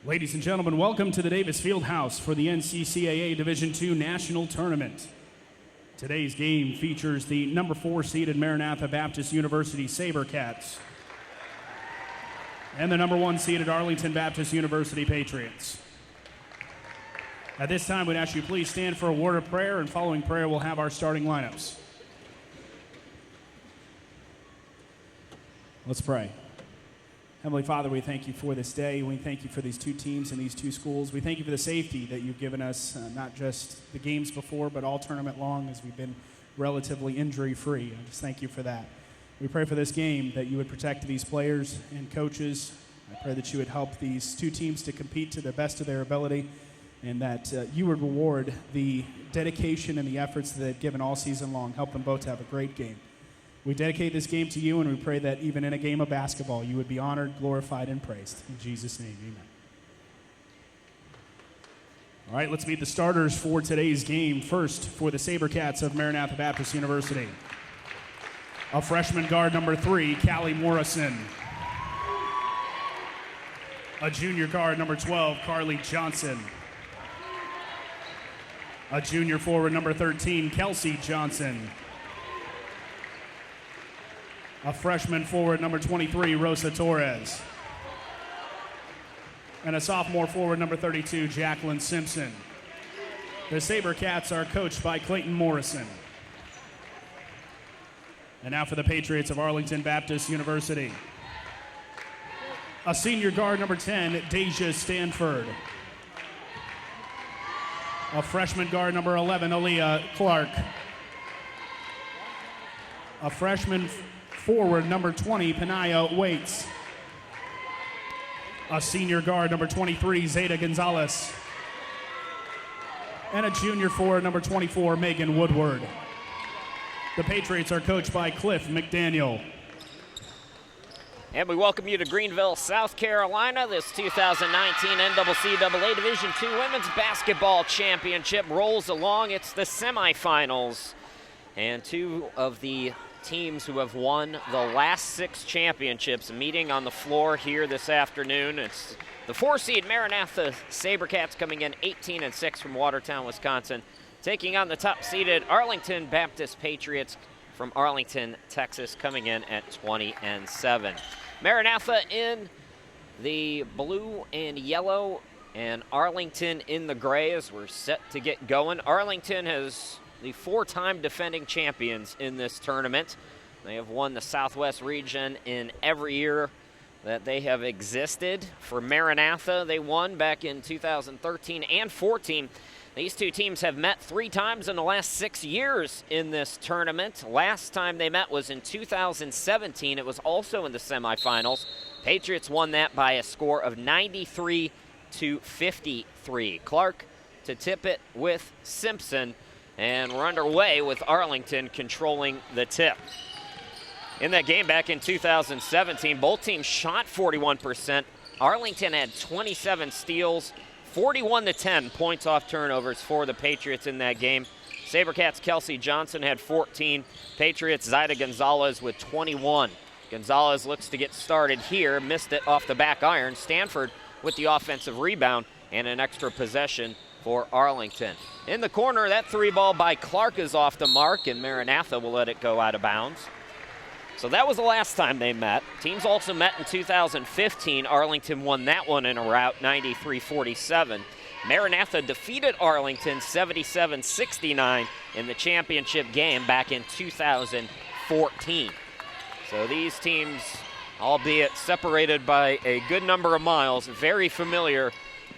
Ladies and gentlemen, welcome to the Davis Fieldhouse for the NCCAA Division II National Tournament. Today's game features the number 4 seeded Maranatha Baptist University SaberCats and the number 1 seeded Arlington Baptist University Patriots. At this time, we'd ask you please stand for a word of prayer, and following prayer, we'll have our starting lineups. Let's pray. Heavenly Father, we thank you for this day. We thank you for these two teams and these two schools. We thank you for the safety that you've given us, not just the games before, but all tournament long as we've been relatively injury-free. I just thank you for that. We pray for this game that you would protect these players and coaches. I pray that you would help these two teams to compete to the best of their ability, and that you would reward the dedication and the efforts that they've given all season long. Help them both to have a great game. We dedicate this game to you, and we pray that even in a game of basketball, you would be honored, glorified, and praised. In Jesus' name, amen. All right, let's meet the starters for today's game. First, for the SaberCats of Maranatha Baptist University, a freshman guard, number 3, Callie Morrison. A junior guard, number 12, Carly Johnson. A junior forward, number 13, Kelsey Johnson. A freshman forward, number 23, Rosa Torres. And a sophomore forward, number 32, Jacqueline Simpson. The SaberCats are coached by Clayton Morrison. And now for the Patriots of Arlington Baptist University. A senior guard, number 10, Deja Stanford. A freshman guard, number 11, Aaliyah Clark. A freshman forward, number 20, Panaya Waits. A senior guard, number 23, Zeta Gonzalez. And a junior forward, number 24, Megan Woodward. The Patriots are coached by Cliff McDaniel. And we welcome you to Greenville, South Carolina. This 2019 NCCAA Division II Women's Basketball Championship rolls along. It's the semifinals. And two of the teams who have won the last 6 championships meeting on the floor here this afternoon. It's the 4 seed Maranatha SaberCats coming in 18-6 from Watertown, Wisconsin, taking on the top seeded Arlington Baptist Patriots from Arlington, Texas, coming in at 20-7. Maranatha in the blue and yellow, and Arlington in the gray as we're set to get going. Arlington has the 4-time defending champions in this tournament. They have won the Southwest region in every year that they have existed. For Maranatha, they won back in 2013 and 14. These two teams have met 3 times in the last 6 years in this tournament. Last time they met was in 2017. It was also in the semifinals. Patriots won that by a score of 93-53. Clark to tip it with Simpson. And we're underway with Arlington controlling the tip. In that game back in 2017, both teams shot 41%. Arlington had 27 steals, 41-10 points off turnovers for the Patriots in that game. SaberCats' Kelsey Johnson had 14. Patriots' Zaida Gonzalez with 21. Gonzalez looks to get started here, missed it off the back iron. Stanford with the offensive rebound and an extra possession for Arlington. In the corner, that 3 ball by Clark is off the mark, and Maranatha will let it go out of bounds. So that was the last time they met. Teams also met in 2015. Arlington won that one in a rout, 93-47. Maranatha defeated Arlington 77-69 in the championship game back in 2014. So these teams, albeit separated by a good number of miles, very familiar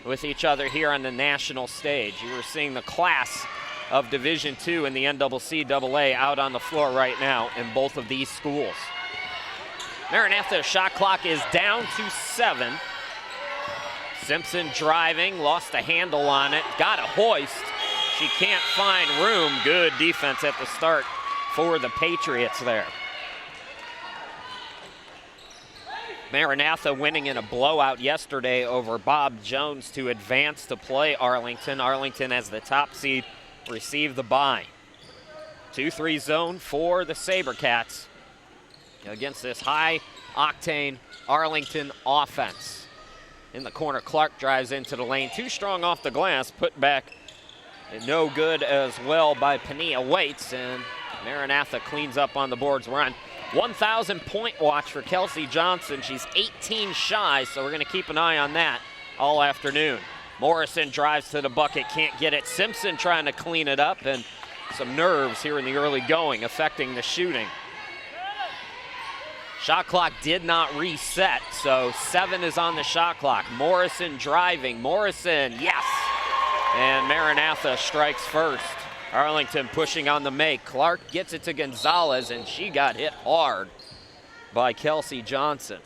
with each other here on the national stage. You are seeing the class of Division II in the NCCAA out on the floor right now in both of these schools. Maranatha's shot clock is down to 7. Simpson driving, lost the handle on it, got a hoist. She can't find room. Good defense at the start for the Patriots there. Maranatha winning in a blowout yesterday over Bob Jones to advance to play Arlington. Arlington as the top seed received the bye. 2-3 zone for the SaberCats against this high-octane Arlington offense. In the corner, Clark drives into the lane. Too strong off the glass, put back. And no good as well by Pania Waits, and Maranatha cleans up on the boards. We're on 1,000 point watch for Kelsey Johnson. She's 18 shy, so we're going to keep an eye on that all afternoon. Morrison drives to the bucket, can't get it. Simpson trying to clean it up, and some nerves here in the early going affecting the shooting. Shot clock did not reset, so 7 is on the shot clock. Morrison driving. Morrison, yes! And Maranatha strikes first. Arlington pushing on the make. Clark gets it to Gonzalez, and she got hit hard by Kelsey Johnson.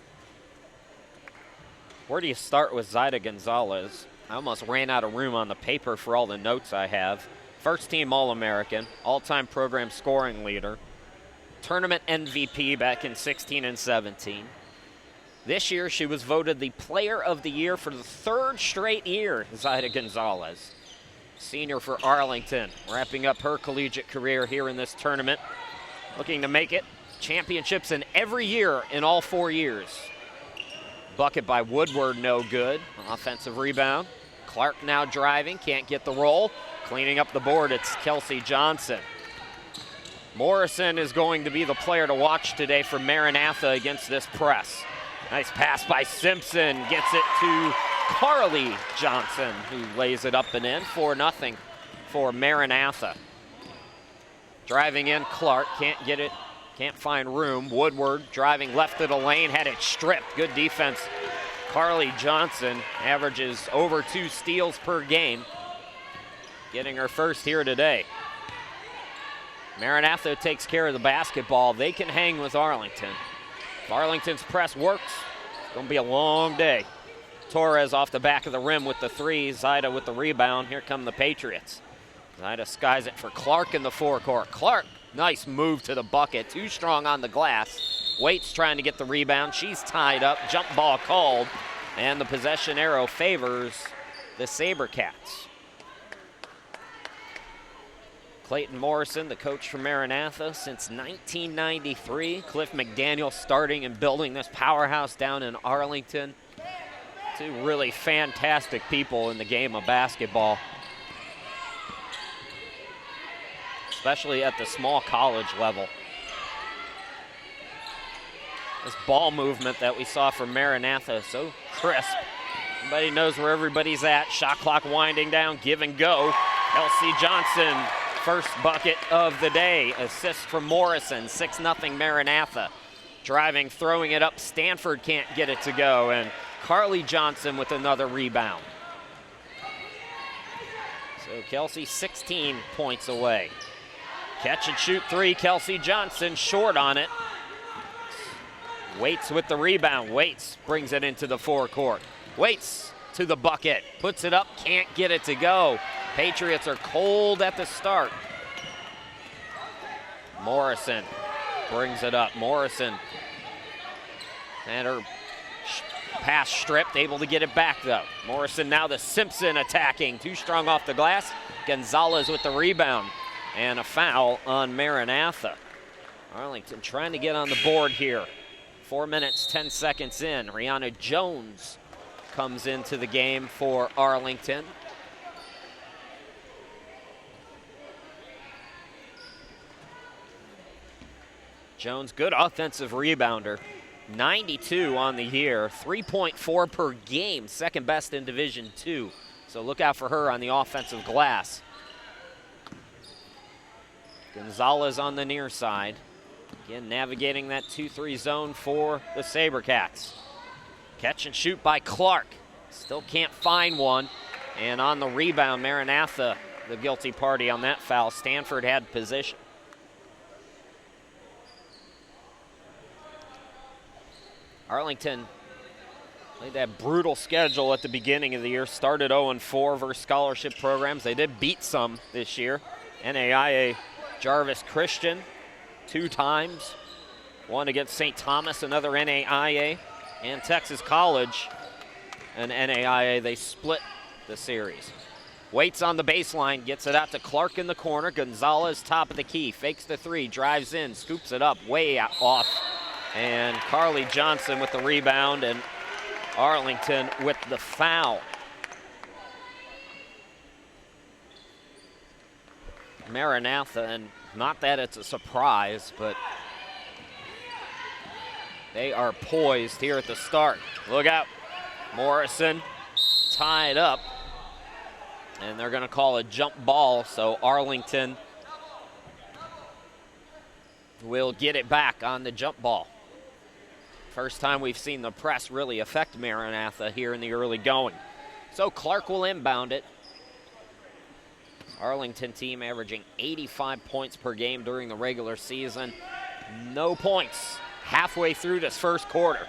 Where do you start with Zaida Gonzalez? I almost ran out of room on the paper for all the notes I have. First team All-American, all-time program scoring leader, tournament MVP back in 16 and 17. This year, she was voted the Player of the Year for the 3rd straight year, Zaida Gonzalez. Senior for Arlington, wrapping up her collegiate career here in this tournament, looking to make it championships in every year in all 4 years. Bucket by Woodward, no good. Offensive rebound. Clark now driving, can't get the roll. Cleaning up the board, it's Kelsey Johnson. Morrison is going to be the player to watch today for Maranatha against this press. Nice pass by Simpson, gets it to Carly Johnson, who lays it up and in, 4-0 for Maranatha. Driving in, Clark can't get it, can't find room. Woodward driving left of the lane, had it stripped. Good defense. Carly Johnson averages over 2 steals per game, getting her first here today. Maranatha takes care of the basketball. They can hang with Arlington. If Arlington's press works, it's going to be a long day. Torres off the back of the rim with the 3. Zaida with the rebound. Here come the Patriots. Zaida skies it for Clark in the forecourt. Clark, nice move to the bucket. Too strong on the glass. Waits trying to get the rebound. She's tied up. Jump ball called. And the possession arrow favors the SaberCats. Clayton Morrison, the coach for Maranatha since 1993. Cliff McDaniel starting and building this powerhouse down in Arlington. 2 really fantastic people in the game of basketball, especially at the small college level. This ball movement that we saw from Maranatha, so crisp. Everybody knows where everybody's at. Shot clock winding down, give and go. Kelsey Johnson, first bucket of the day. Assist from Morrison, 6-0 Maranatha. Driving, throwing it up. Stanford can't get it to go, and Carly Johnson with another rebound. So Kelsey 16 points away. Catch and shoot 3, Kelsey Johnson short on it. Waits with the rebound. Waits brings it into the forecourt. Waits to the bucket, puts it up, can't get it to go. Patriots are cold at the start. Morrison brings it up. Morrison and her pass stripped, able to get it back though. Morrison now to Simpson attacking, too strong off the glass. Gonzalez with the rebound and a foul on Maranatha. Arlington trying to get on the board here. 4 minutes, 10 seconds in. Rihanna Jones comes into the game for Arlington. Jones, good offensive rebounder. 92 on the year, 3.4 per game, second best in Division II. So look out for her on the offensive glass. Gonzalez on the near side. Again, navigating that 2-3 zone for the SaberCats. Catch and shoot by Clark. Still can't find one. And on the rebound, Maranatha, the guilty party on that foul. Stanford had position. Arlington played that brutal schedule at the beginning of the year. Started 0-4 versus scholarship programs. They did beat some this year. NAIA Jarvis Christian 2 times. One against St. Thomas, another NAIA. And Texas College, an NAIA. They split the series. Waits on the baseline, gets it out to Clark in the corner. Gonzalez, top of the key, fakes the 3, drives in, scoops it up, way off. And Carly Johnson with the rebound, and Arlington with the foul. Maranatha, and not that it's a surprise, but they are poised here at the start. Look out. Morrison tied up, and they're going to call a jump ball, so Arlington will get it back on the jump ball. First time we've seen the press really affect Maranatha here in the early going. So Clark will inbound it. Arlington team averaging 85 points per game during the regular season. No points halfway through this first quarter.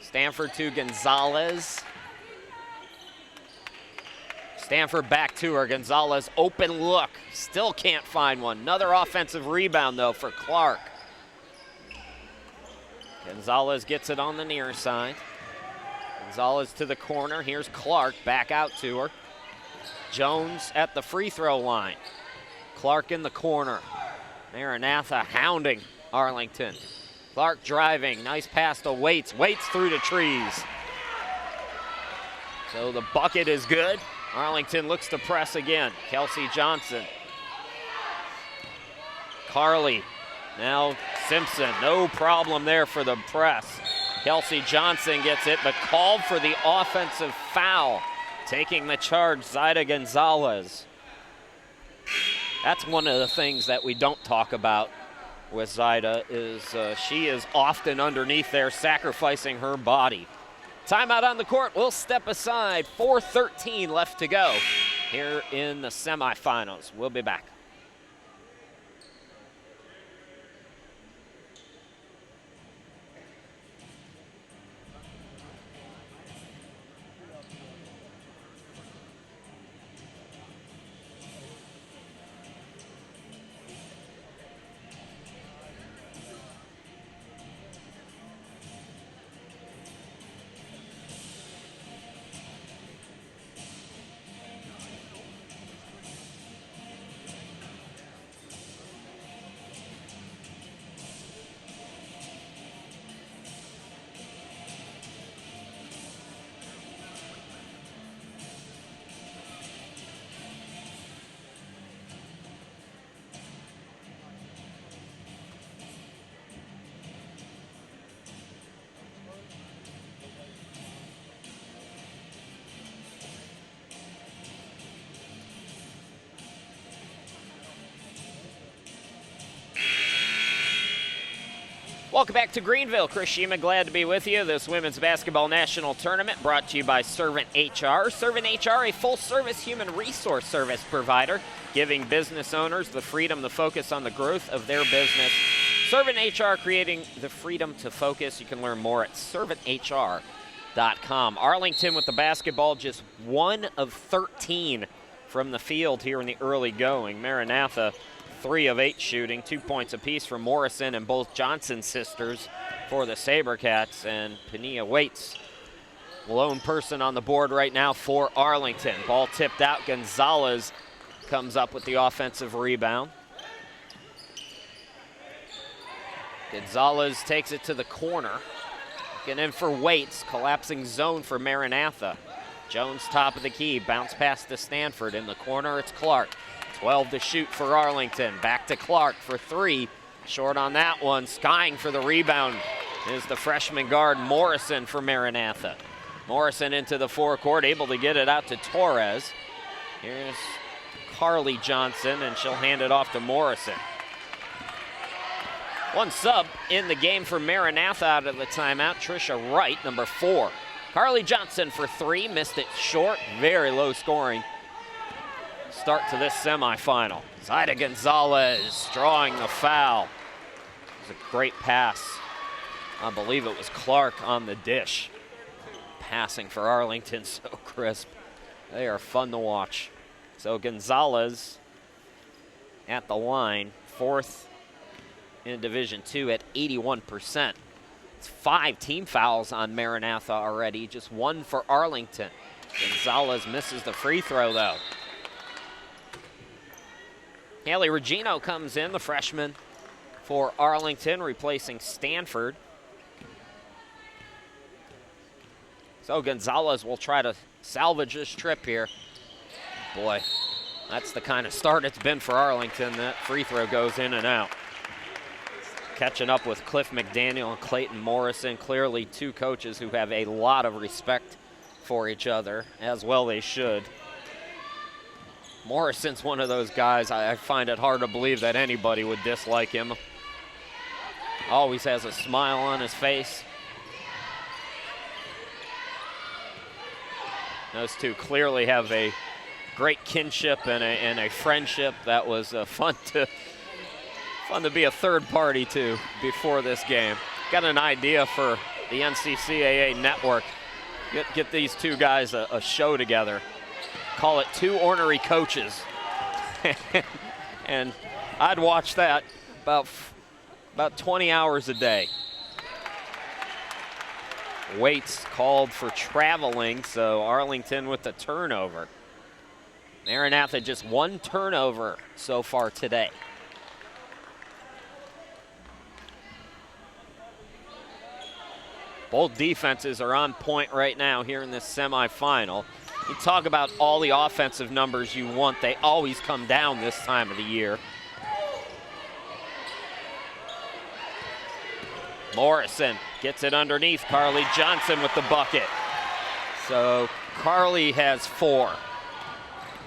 Stanford to Gonzalez. Stanford back to her. Gonzalez, open look. Still can't find one. Another offensive rebound, though, for Clark. Gonzalez gets it on the near side. Gonzalez to the corner. Here's Clark back out to her. Jones at the free throw line. Clark in the corner. Maranatha hounding Arlington. Clark driving. Nice pass to Waits. Waits through the trees. So the bucket is good. Arlington looks to press again. Kelsey Johnson. Carly. Now Simpson. No problem there for the press. Kelsey Johnson gets it, but called for the offensive foul. Taking the charge, Zaida Gonzalez. That's one of the things that we don't talk about with Zaida is she is often underneath there sacrificing her body. Timeout on the court. We'll step aside. 4:13 left to go here in the semifinals. We'll be back. Welcome back to Greenville. Chris Shima, glad to be with you. This Women's Basketball National Tournament brought to you by Servant HR. Servant HR, a full-service human resource service provider, giving business owners the freedom to focus on the growth of their business. Servant HR, creating the freedom to focus. You can learn more at servanthr.com. Arlington with the basketball, just 1 of 13 from the field here in the early going. Maranatha, 3 of 8 shooting, 2 points apiece for Morrison and both Johnson sisters for the SaberCats. And Pania Waits, lone person on the board right now for Arlington. Ball tipped out. Gonzalez comes up with the offensive rebound. Gonzalez takes it to the corner. Getting in for Waits, collapsing zone for Maranatha. Jones top of the key, bounce pass to Stanford. In the corner, it's Clark. 12 to shoot for Arlington. Back to Clark for 3. Short on that one. Skying for the rebound is the freshman guard Morrison for Maranatha. Morrison into the forecourt, able to get it out to Torres. Here's Carly Johnson, and she'll hand it off to Morrison. One sub in the game for Maranatha out of the timeout. Trisha Wright, number 4. Carly Johnson for 3, missed it short. Very low scoring start to this semifinal. Zaida Gonzalez drawing the foul. It was a great pass. I believe it was Clark on the dish. Passing for Arlington, so crisp. They are fun to watch. So Gonzalez at the line, 4th in Division II at 81%. It's 5 team fouls on Maranatha already, just 1 for Arlington. Gonzalez misses the free throw, though. Haley Regino comes in, the freshman for Arlington, replacing Stanford. So Gonzalez will try to salvage this trip here. Boy, that's the kind of start it's been for Arlington. That free throw goes in and out. Catching up with Cliff McDaniel and Clayton Morrison. Clearly two coaches who have a lot of respect for each other, as well they should. Morrison's one of those guys, I find it hard to believe that anybody would dislike him. Always has a smile on his face. Those two clearly have a great kinship and a friendship that was fun to be a third party to before this game. Got an idea for the NCCAA network. Get these two guys a show together. Call it Two Ornery Coaches. And I'd watch that about 20 hours a day. Waits called for traveling, so Arlington with the turnover. Maranatha just one turnover so far today. Both defenses are on point right now here in this semifinal. You talk about all the offensive numbers you want, they always come down this time of the year. Morrison gets it underneath. Carly Johnson with the bucket. So Carly has 4.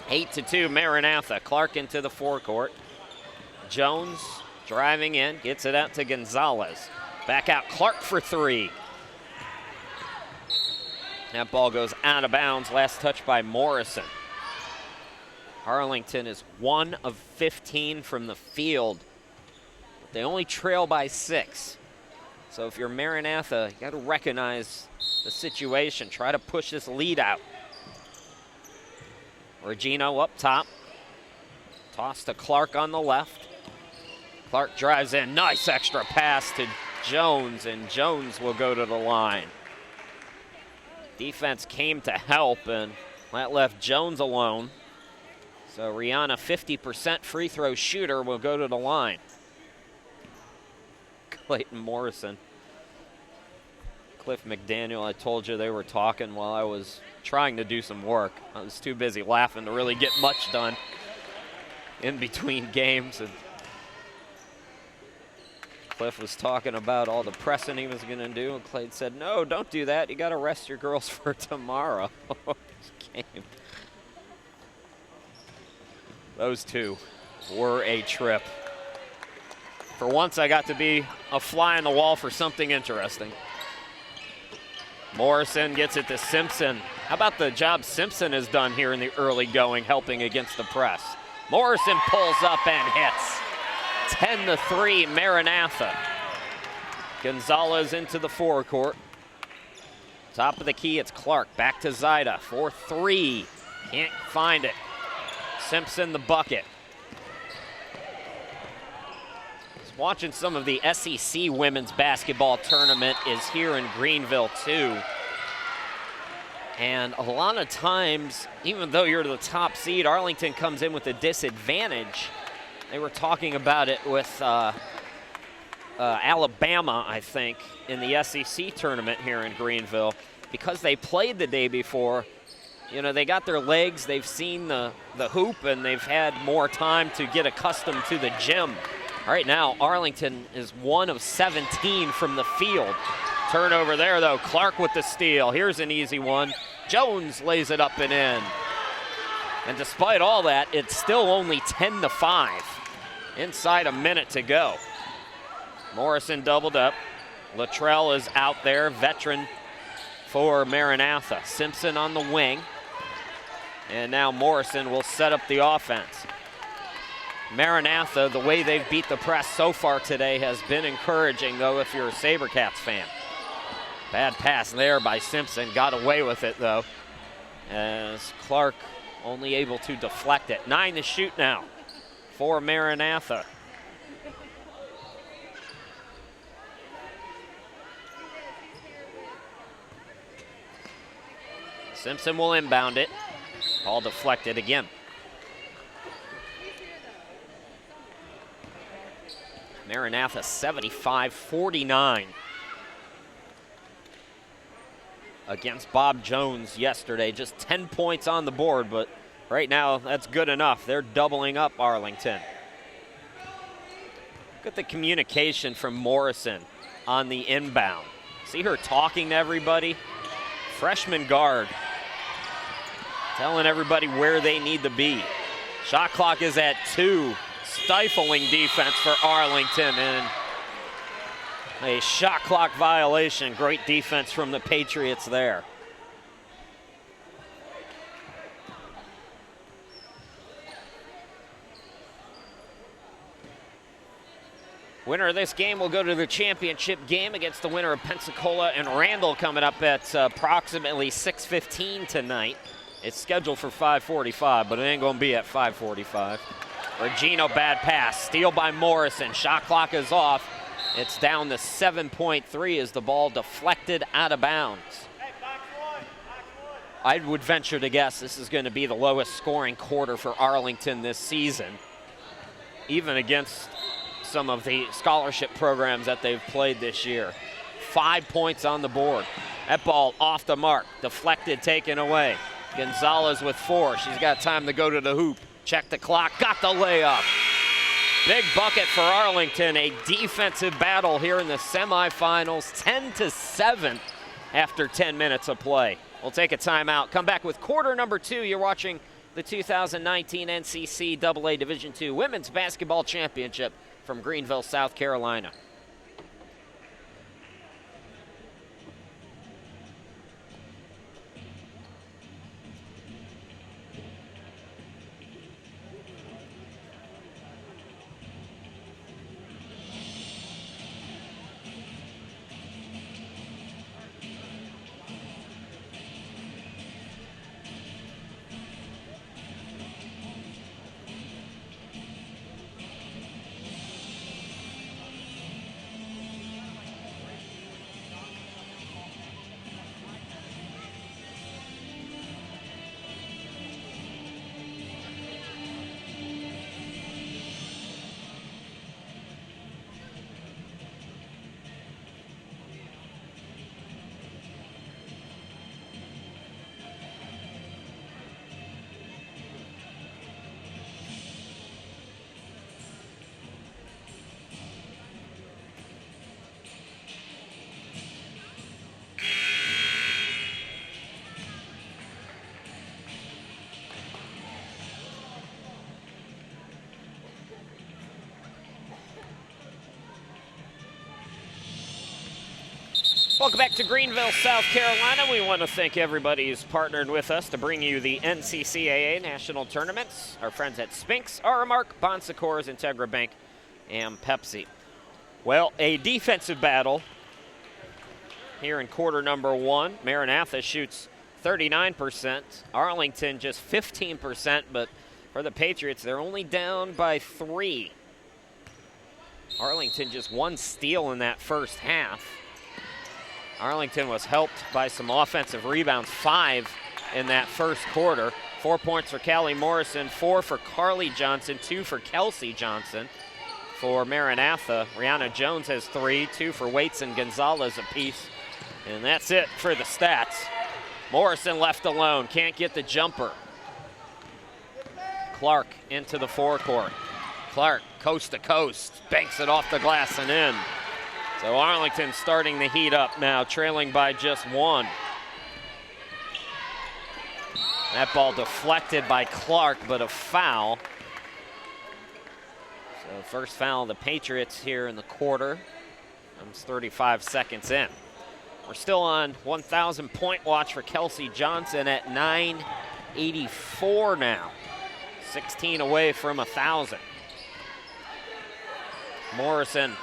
8-2 Maranatha. Clark into the forecourt. Jones driving in, gets it out to Gonzalez. Back out Clark for 3. That ball goes out of bounds. Last touch by Morrison. Arlington is 1 of 15 from the field. They only trail by 6. So if you're Maranatha, you got to recognize the situation. Try to push this lead out. Regino up top. Toss to Clark on the left. Clark drives in. Nice extra pass to Jones, and Jones will go to the line. Defense came to help, and that left Jones alone. So Rihanna, 50% free throw shooter, will go to the line. Clayton Morrison. Cliff McDaniel, I told you they were talking while I was trying to do some work. I was too busy laughing to really get much done in between games. And Cliff was talking about all the pressing he was going to do, and Clay said, no, don't do that. You got to rest your girls for tomorrow. Game. Those two were a trip. For once, I got to be a fly on the wall for something interesting. Morrison gets it to Simpson. How about the job Simpson has done here in the early going, helping against the press? Morrison pulls up and hits. 10-3 Maranatha. Gonzalez into the forecourt. Top of the key, it's Clark. Back to Zaida for 3. Can't find it. Simpson the bucket. Watching some of the SEC women's basketball tournament is here in Greenville too. And a lot of times, even though you're the top seed, Arlington comes in with a disadvantage. They were talking about it with Alabama, I think, in the SEC tournament here in Greenville. Because they played the day before, you know, they got their legs, they've seen the hoop, and they've had more time to get accustomed to the gym. Right now, Arlington is 1 of 17 from the field. Turnover there, though. Clark with the steal. Here's an easy one. Jones lays it up and in. And despite all that, it's still only 10-5. Inside a minute to go. Morrison doubled up. Luttrell is out there, veteran for Maranatha. Simpson on the wing. And now Morrison will set up the offense. Maranatha, the way they've beat the press so far today has been encouraging, though, if you're a SaberCats fan. Bad pass there by Simpson. Got away with it, though, as Clark only able to deflect it. 9 to shoot now for Maranatha. Simpson will inbound it. Ball deflected again. Maranatha 75-49. against Bob Jones yesterday. Just 10 points on the board, but right now that's good enough. They're doubling up Arlington. Look at the communication from Morrison on the inbound. See her talking to everybody? Freshman guard telling everybody where they need to be. Shot clock is at 2. Stifling defense for Arlington and a shot clock violation. Great defense from the Patriots there. Winner of this game will go to the championship game against the winner of Pensacola and Randall coming up at approximately 6:15 tonight. It's scheduled for 5:45, but it ain't going to be at 5:45. Regino, bad pass. Steal by Morrison. Shot clock is off. It's down to 7.3 as the ball deflected out of bounds. I would venture to guess this is going to be the lowest scoring quarter for Arlington this season, even against some of the scholarship programs that they've played this year. 5 points on the board. That ball off the mark, deflected, taken away. Gonzalez with 4. She's got time to go to the hoop. Check the clock, got the layup. Big bucket for Arlington, a defensive battle here in the semifinals, 10-7 after 10 minutes of play. We'll take a timeout, come back with quarter number 2. You're watching the 2019 NCCAA Division II Women's Basketball Championship from Greenville, South Carolina. Welcome back to Greenville, South Carolina. We want to thank everybody who's partnered with us to bring you the NCCAA National Tournaments. Our friends at Spinks, Aramark, Bon Secours, Integra Bank, and Pepsi. Well, a defensive battle here in quarter number 1. Maranatha shoots 39%. Arlington just 15%, but for the Patriots, they're only down by 3. Arlington just 1 steal in that first half. Arlington was helped by some offensive rebounds, 5 in that first quarter. 4 points for Callie Morrison, 4 for Carly Johnson, 2 for Kelsey Johnson. For Maranatha, Rihanna Jones has 3, 2 for Waits and Gonzalez apiece. And that's it for the stats. Morrison left alone, can't get the jumper. Clark into the forecourt. Clark, coast to coast, banks it off the glass and in. So Arlington starting to heat up now, trailing by just 1. That ball deflected by Clark, but a foul. So first foul of the Patriots here in the quarter. Comes 35 seconds in. We're still on 1,000 point watch for Kelsey Johnson at 984 now. 16 away from 1,000. Morrison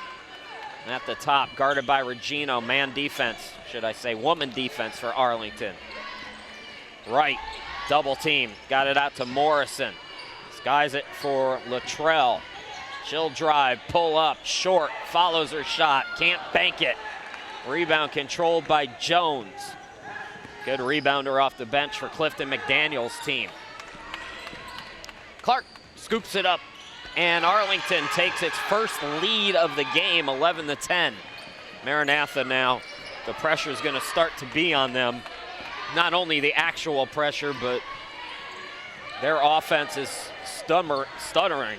at the top, guarded by Regino. Man defense, should I say, woman defense for Arlington. Right, double team, got it out to Morrison. Skies it for Luttrell. She'll drive, pull up, short, follows her shot, can't bank it. Rebound controlled by Jones. Good rebounder off the bench for Clifton McDaniel's team. Clark scoops it up, and Arlington takes its first lead of the game, 11-10. Maranatha now, the pressure is going to start to be on them not only the actual pressure, but their offense is stuttering.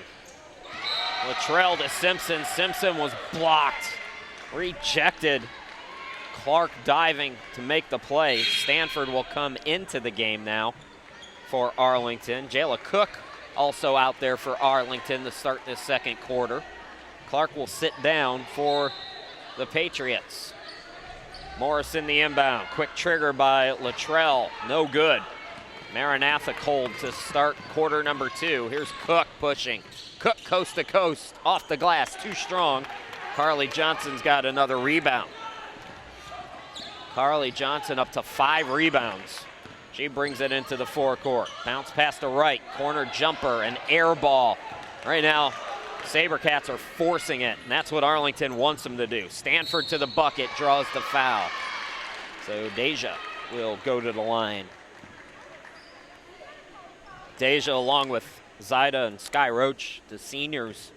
Luttrell to Simpson. Simpson was blocked, rejected. Clark diving to make the play. Stanford will come into the game now for Arlington. Jayla Cook also out there for Arlington to start this second quarter. Clark will sit down for the Patriots. Morrison the inbound. Quick trigger by Luttrell. No good. Maranatha cold to start quarter number 2. Here's Cook pushing. Cook coast to coast. Off the glass. Too strong. Carly Johnson's got another rebound. Carly Johnson up to 5 rebounds. She brings it into the forecourt. Bounce pass to right. Corner jumper. An air ball. Right now, Sabercats are forcing it, and that's what Arlington wants them to do. Stanford to the bucket, draws the foul. So Deja will go to the line. Deja along with Zaida and Sky Roach, the seniors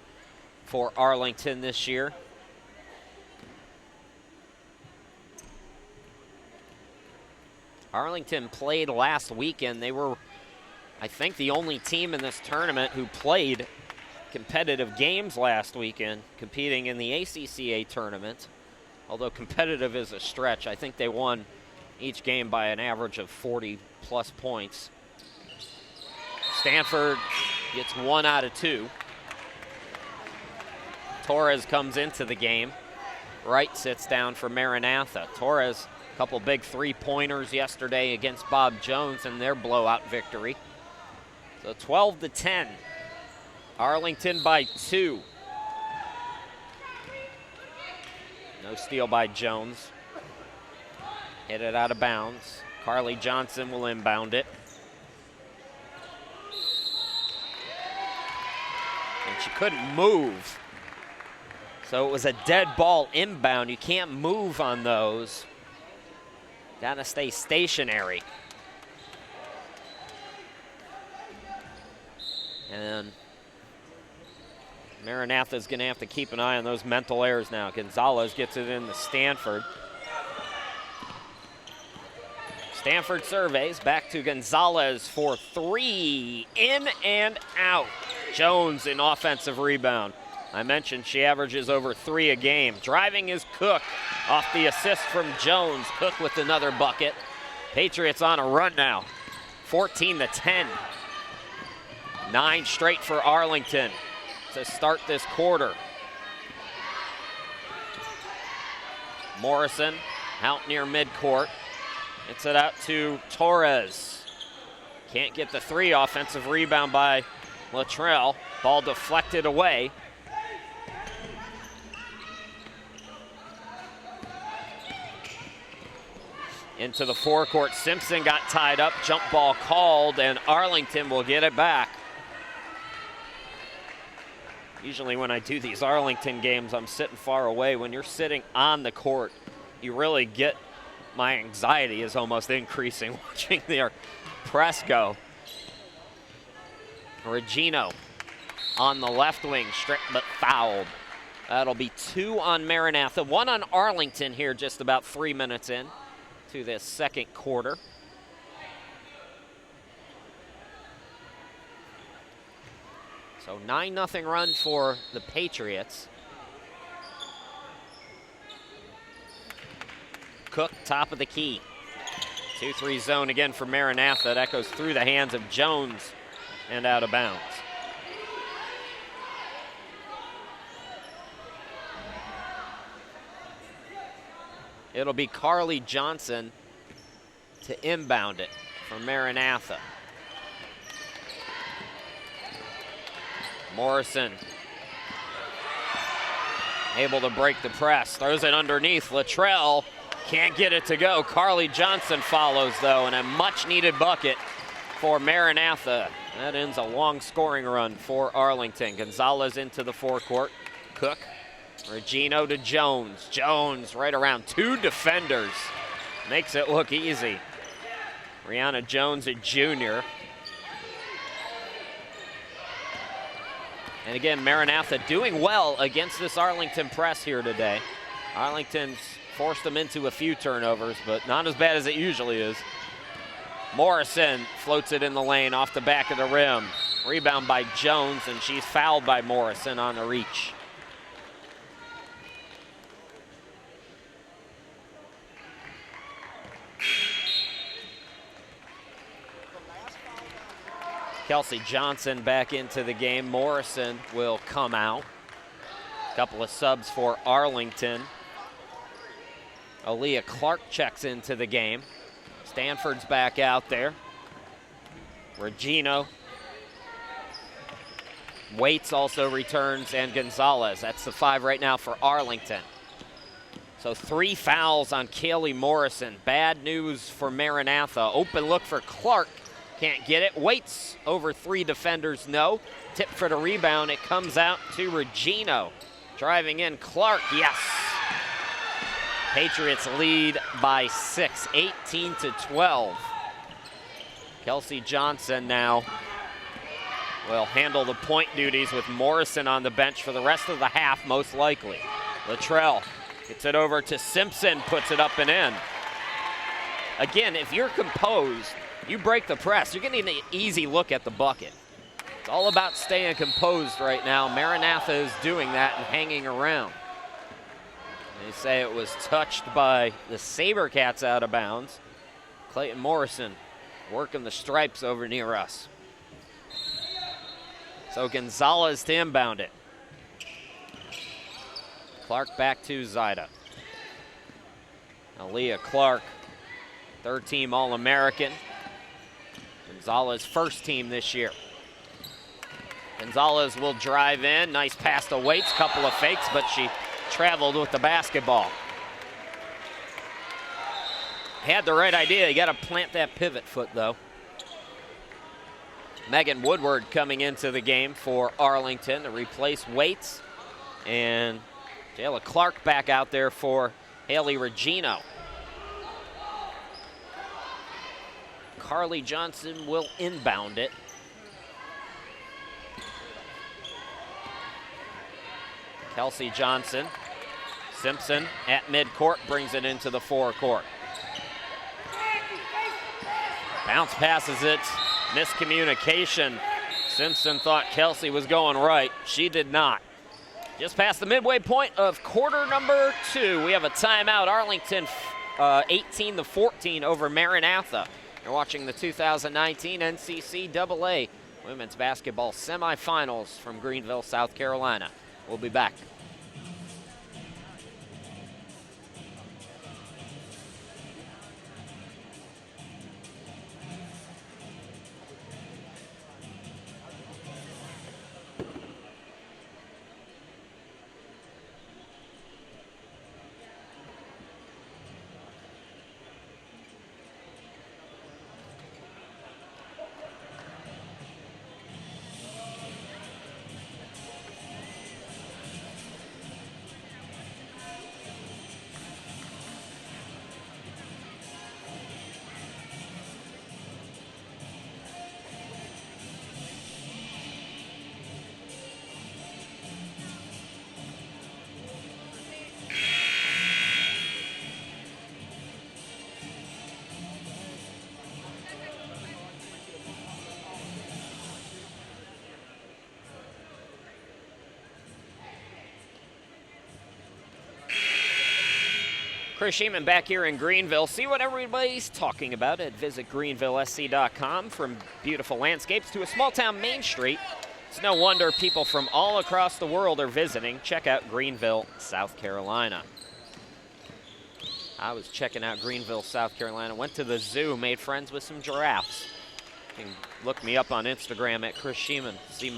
for Arlington this year. Arlington played last weekend. They were, I think, the only team in this tournament who played competitive games last weekend, competing in the ACCA tournament. Although competitive is a stretch, I think they won each game by an average of 40-plus points. Stanford gets 1 out of 2. Torres comes into the game. Wright sits down for Maranatha. Torres, a couple big three-pointers yesterday against Bob Jones in their blowout victory. So 12-10. Arlington by 2. No steal by Jones. Hit it out of bounds. Carly Johnson will inbound it. And she couldn't move. So it was a dead ball inbound. You can't move on those. Gotta stay stationary. And Maranatha's gonna have to keep an eye on those mental errors now. Gonzalez gets it into Stanford. Stanford surveys, back to Gonzalez for 3, in and out. Jones in offensive rebound. I mentioned she averages over 3 a game. Driving is Cook off the assist from Jones. Cook with another bucket. Patriots on a run now, 14-10. 9 straight for Arlington to start this quarter. Morrison out near midcourt. It's it out to Torres. Can't get the 3. Offensive rebound by Luttrell. Ball deflected away. Into the forecourt. Simpson got tied up. Jump ball called, and Arlington will get it back. Usually when I do these Arlington games, I'm sitting far away. When you're sitting on the court, you really get, my anxiety is almost increasing watching their press go. Regino on the left wing, stripped but fouled. That'll be 2 on Maranatha, 1 on Arlington here just about 3 minutes in to this second quarter. So 9-0 run for the Patriots. Cook, top of the key. 2-3 zone again for Maranatha. That goes through the hands of Jones and out of bounds. It'll be Carly Johnson to inbound it from Maranatha. Morrison able to break the press. Throws it underneath. Luttrell can't get it to go. Carly Johnson follows, though, and a much-needed bucket for Maranatha. That ends a long scoring run for Arlington. Gonzalez into the forecourt. Cook. Regino to Jones. Jones right around 2 defenders. Makes it look easy. Brianna Jones, a junior. And again, Maranatha doing well against this Arlington press here today. Arlington's forced them into a few turnovers, but not as bad as it usually is. Morrison floats it in the lane off the back of the rim. Rebound by Jones, and she's fouled by Morrison on the reach. Kelsey Johnson back into the game. Morrison will come out. A couple of subs for Arlington. Aaliyah Clark checks into the game. Stanford's back out there. Regino. Waits also returns, and Gonzalez. That's the 5 right now for Arlington. So 3 fouls on Kaylee Morrison. Bad news for Maranatha. Open look for Clark. Can't get it. Waits over 3 defenders, no. Tip for the rebound. It comes out to Regino. Driving in Clark, yes. Patriots lead by 6, 18-12. Kelsey Johnson now will handle the point duties with Morrison on the bench for the rest of the half, most likely. Luttrell gets it over to Simpson, puts it up and in. Again, if you're composed, you break the press, you're getting an easy look at the bucket. It's all about staying composed right now. Maranatha is doing that and hanging around. They say it was touched by the SaberCats out of bounds. Clayton Morrison working the stripes over near us. So Gonzalez to inbound it. Clark back to Zaida. Aaliyah Clark, 3rd-team All-American. Gonzalez first team this year. Gonzalez will drive in. Nice pass to Waits, couple of fakes, but she traveled with the basketball. Had the right idea. You got to plant that pivot foot, though. Megan Woodward coming into the game for Arlington to replace Waits. And Jayla Clark back out there for Haley Regino. Carly Johnson will inbound it. Kelsey Johnson. Simpson at midcourt brings it into the forecourt. Bounce passes it. Miscommunication. Simpson thought Kelsey was going right. She did not. Just past the midway point of quarter number 2. We have a timeout. Arlington 18-14 over Maranatha. You're watching the 2019 NCCAA Women's Basketball Semifinals from Greenville, South Carolina. We'll be back. Chris Sheeman back here in Greenville. See what everybody's talking about at visitgreenvillesc.com. From beautiful landscapes to a small town Main Street. It's no wonder people from all across the world are visiting. Check out Greenville, South Carolina. I was checking out Greenville, South Carolina. Went to the zoo, made friends with some giraffes. You can look me up on Instagram at Chris Sheeman. See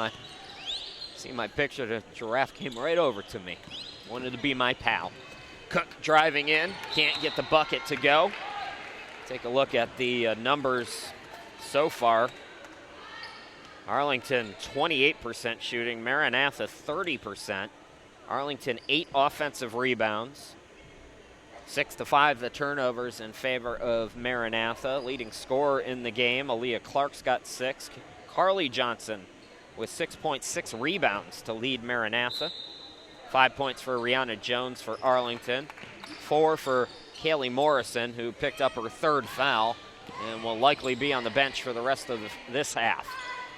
my picture. The giraffe came right over to me. Wanted to be my pal. Cook driving in, can't get the bucket to go. Take a look at the numbers so far. Arlington 28% shooting, Maranatha 30%. Arlington 8 offensive rebounds. 6-5 the turnovers in favor of Maranatha. Leading scorer in the game, Aaliyah Clark's got 6. Carly Johnson with 6.6 rebounds to lead Maranatha. 5 points for Rihanna Jones for Arlington. 4 for Kaylee Morrison, who picked up her 3rd foul. and will likely be on the bench for the rest of this half.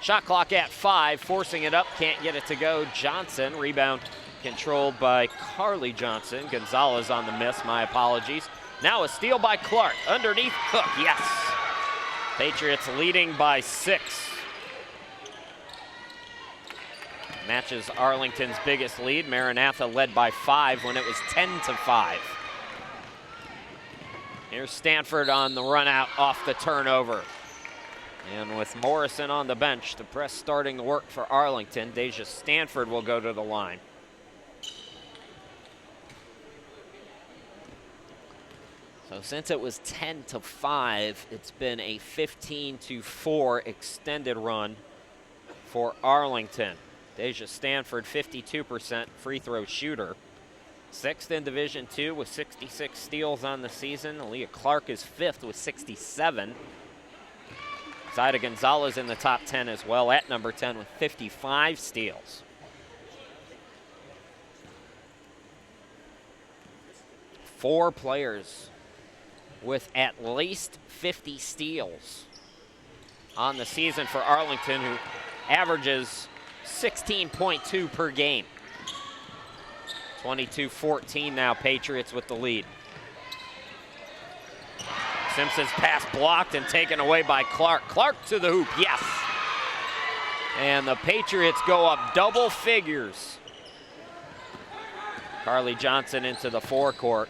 Shot clock at 5, forcing it up, can't get it to go. Johnson, rebound controlled by Carly Johnson. Gonzalez on the miss, my apologies. Now a steal by Clark, underneath Cook, yes. Patriots leading by 6. Matches Arlington's biggest lead. Maranatha led by 5 when it was 10-5. Here's Stanford on the run out off the turnover. And with Morrison on the bench, the press starting to work for Arlington. Deja Stanford will go to the line. So since it was 10-5, it's been a 15-4 extended run for Arlington. Deja Stanford, 52% free throw shooter. 6th in Division II with 66 steals on the season. Aaliyah Clark is 5th with 67. Zaida Gonzalez in the top 10 as well at number 10 with 55 steals. 4 players with at least 50 steals on the season for Arlington, who averages 16.2 per game. 22-14 now, Patriots with the lead. Simpson's pass blocked and taken away by Clark. Clark to the hoop, yes. And the Patriots go up double figures. Carly Johnson into the forecourt.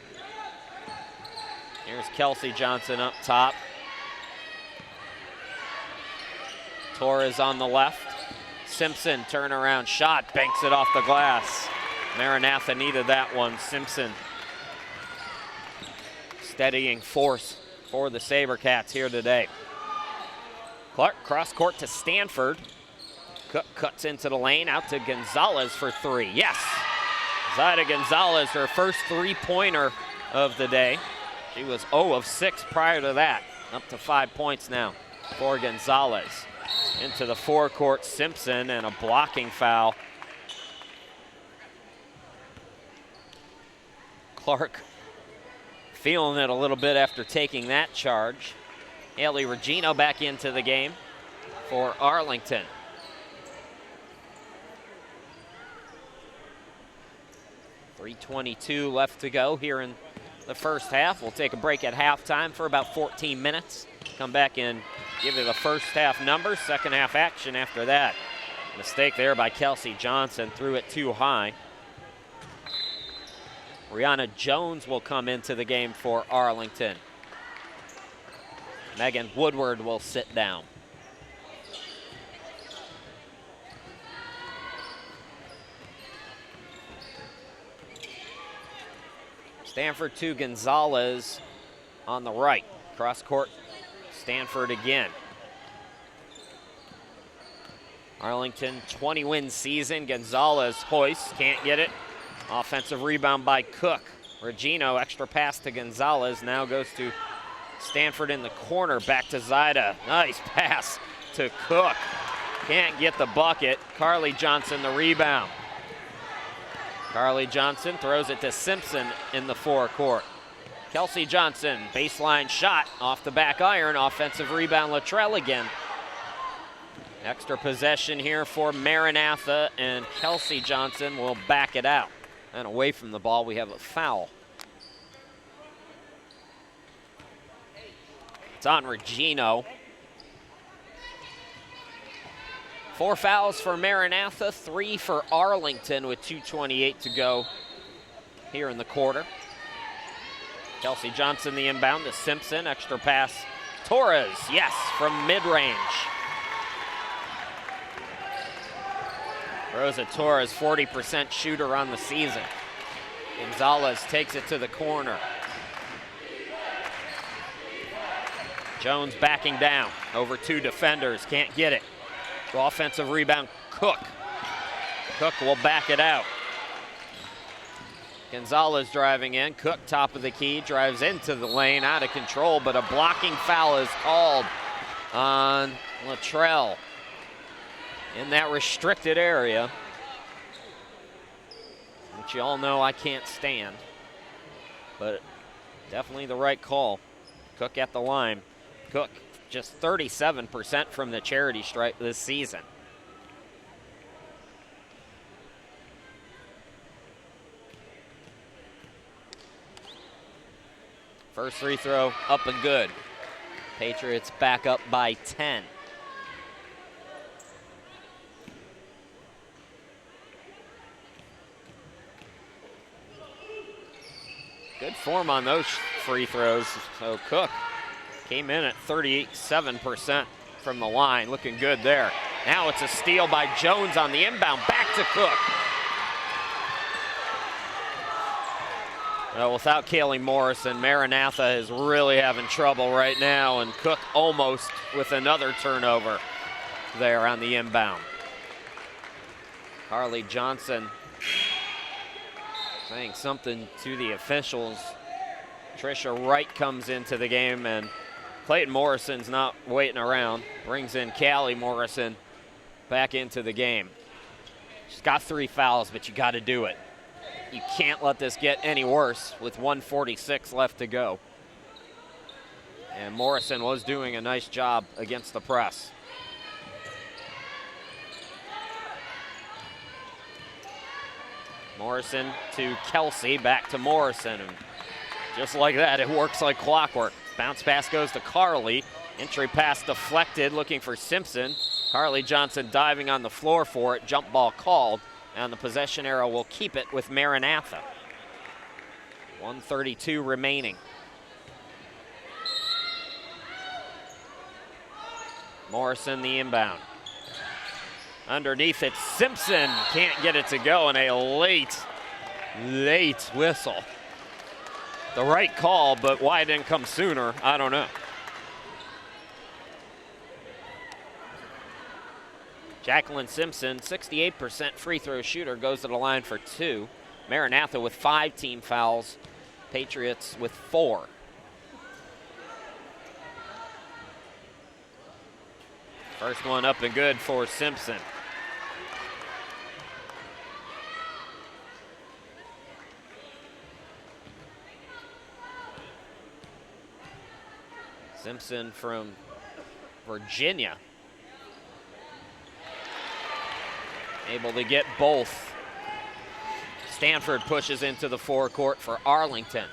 Here's Kelsey Johnson up top. Torres on the left. Simpson, turnaround shot, banks it off the glass. Maranatha needed that one. Simpson steadying force for the SaberCats here today. Clark cross court to Stanford. Cook cuts into the lane, out to Gonzalez for 3. Yes! Zaida Gonzalez, her first 3-pointer of the day. She was 0 of 6 prior to that. Up to 5 points now for Gonzalez. Into the forecourt, Simpson, and a blocking foul. Clark feeling it a little bit after taking that charge. Haley Regino back into the game for Arlington. .322 left to go here in the first half. We'll take a break at halftime for about 14 minutes. Come back and give you the first half numbers, second half action after that. Mistake there by Kelsey Johnson, threw it too high. Brianna Jones will come into the game for Arlington. Megan Woodward will sit down. Stanford to Gonzalez on the right. Cross court, Stanford again. Arlington 20-win season. Gonzalez hoists, can't get it. Offensive rebound by Cook. Regino, extra pass to Gonzalez, now goes to Stanford in the corner, back to Zaida. Nice pass to Cook. Can't get the bucket. Carly Johnson the rebound. Carly Johnson throws it to Simpson in the forecourt. Kelsey Johnson, baseline shot off the back iron. Offensive rebound, Luttrell again. Extra possession here for Maranatha, and Kelsey Johnson will back it out. And away from the ball, we have a foul. It's on Regino. 4 fouls for Maranatha, 3 for Arlington with 2:28 to go here in the quarter. Kelsey Johnson the inbound to Simpson, extra pass. Torres, yes, from mid-range. Rosa Torres, 40% shooter on the season. Gonzalez takes it to the corner. Jones backing down over 2 defenders, can't get it. Offensive rebound, Cook. Cook will back it out. Gonzalez driving in, Cook top of the key, drives into the lane, out of control, but a blocking foul is called on Luttrell in that restricted area, which you all know I can't stand, but definitely the right call. Cook at the line. Cook just 37% from the charity stripe this season. First free throw up and good. Patriots back up by 10. Good form on those free throws. So Cook came in at 37% from the line, looking good there. Now it's a steal by Jones on the inbound, back to Cook. Well, without Kaylee Morrison, Maranatha is really having trouble right now, and Cook almost with another turnover there on the inbound. Carly Johnson saying something to the officials. Trisha Wright comes into the game, and Clayton Morrison's not waiting around. Brings in Callie Morrison back into the game. She's got 3 fouls, but you got to do it. You can't let this get any worse with 1:46 left to go. And Morrison was doing a nice job against the press. Morrison to Kelsey, back to Morrison. And just like that, it works like clockwork. Bounce pass goes to Carly. Entry pass deflected, looking for Simpson. Carly Johnson diving on the floor for it. Jump ball called. And the possession arrow will keep it with Maranatha. 1:32 remaining. Morrison the inbound. Underneath it, Simpson can't get it to go, and a late whistle. The right call, but why it didn't come sooner, I don't know. Jacqueline Simpson, 68% free throw shooter, goes to the line for 2. Maranatha with 5 team fouls. Patriots with 4. First one up and good for Simpson. Simpson from Virginia. Able to get both. Stanford pushes into the forecourt for Arlington.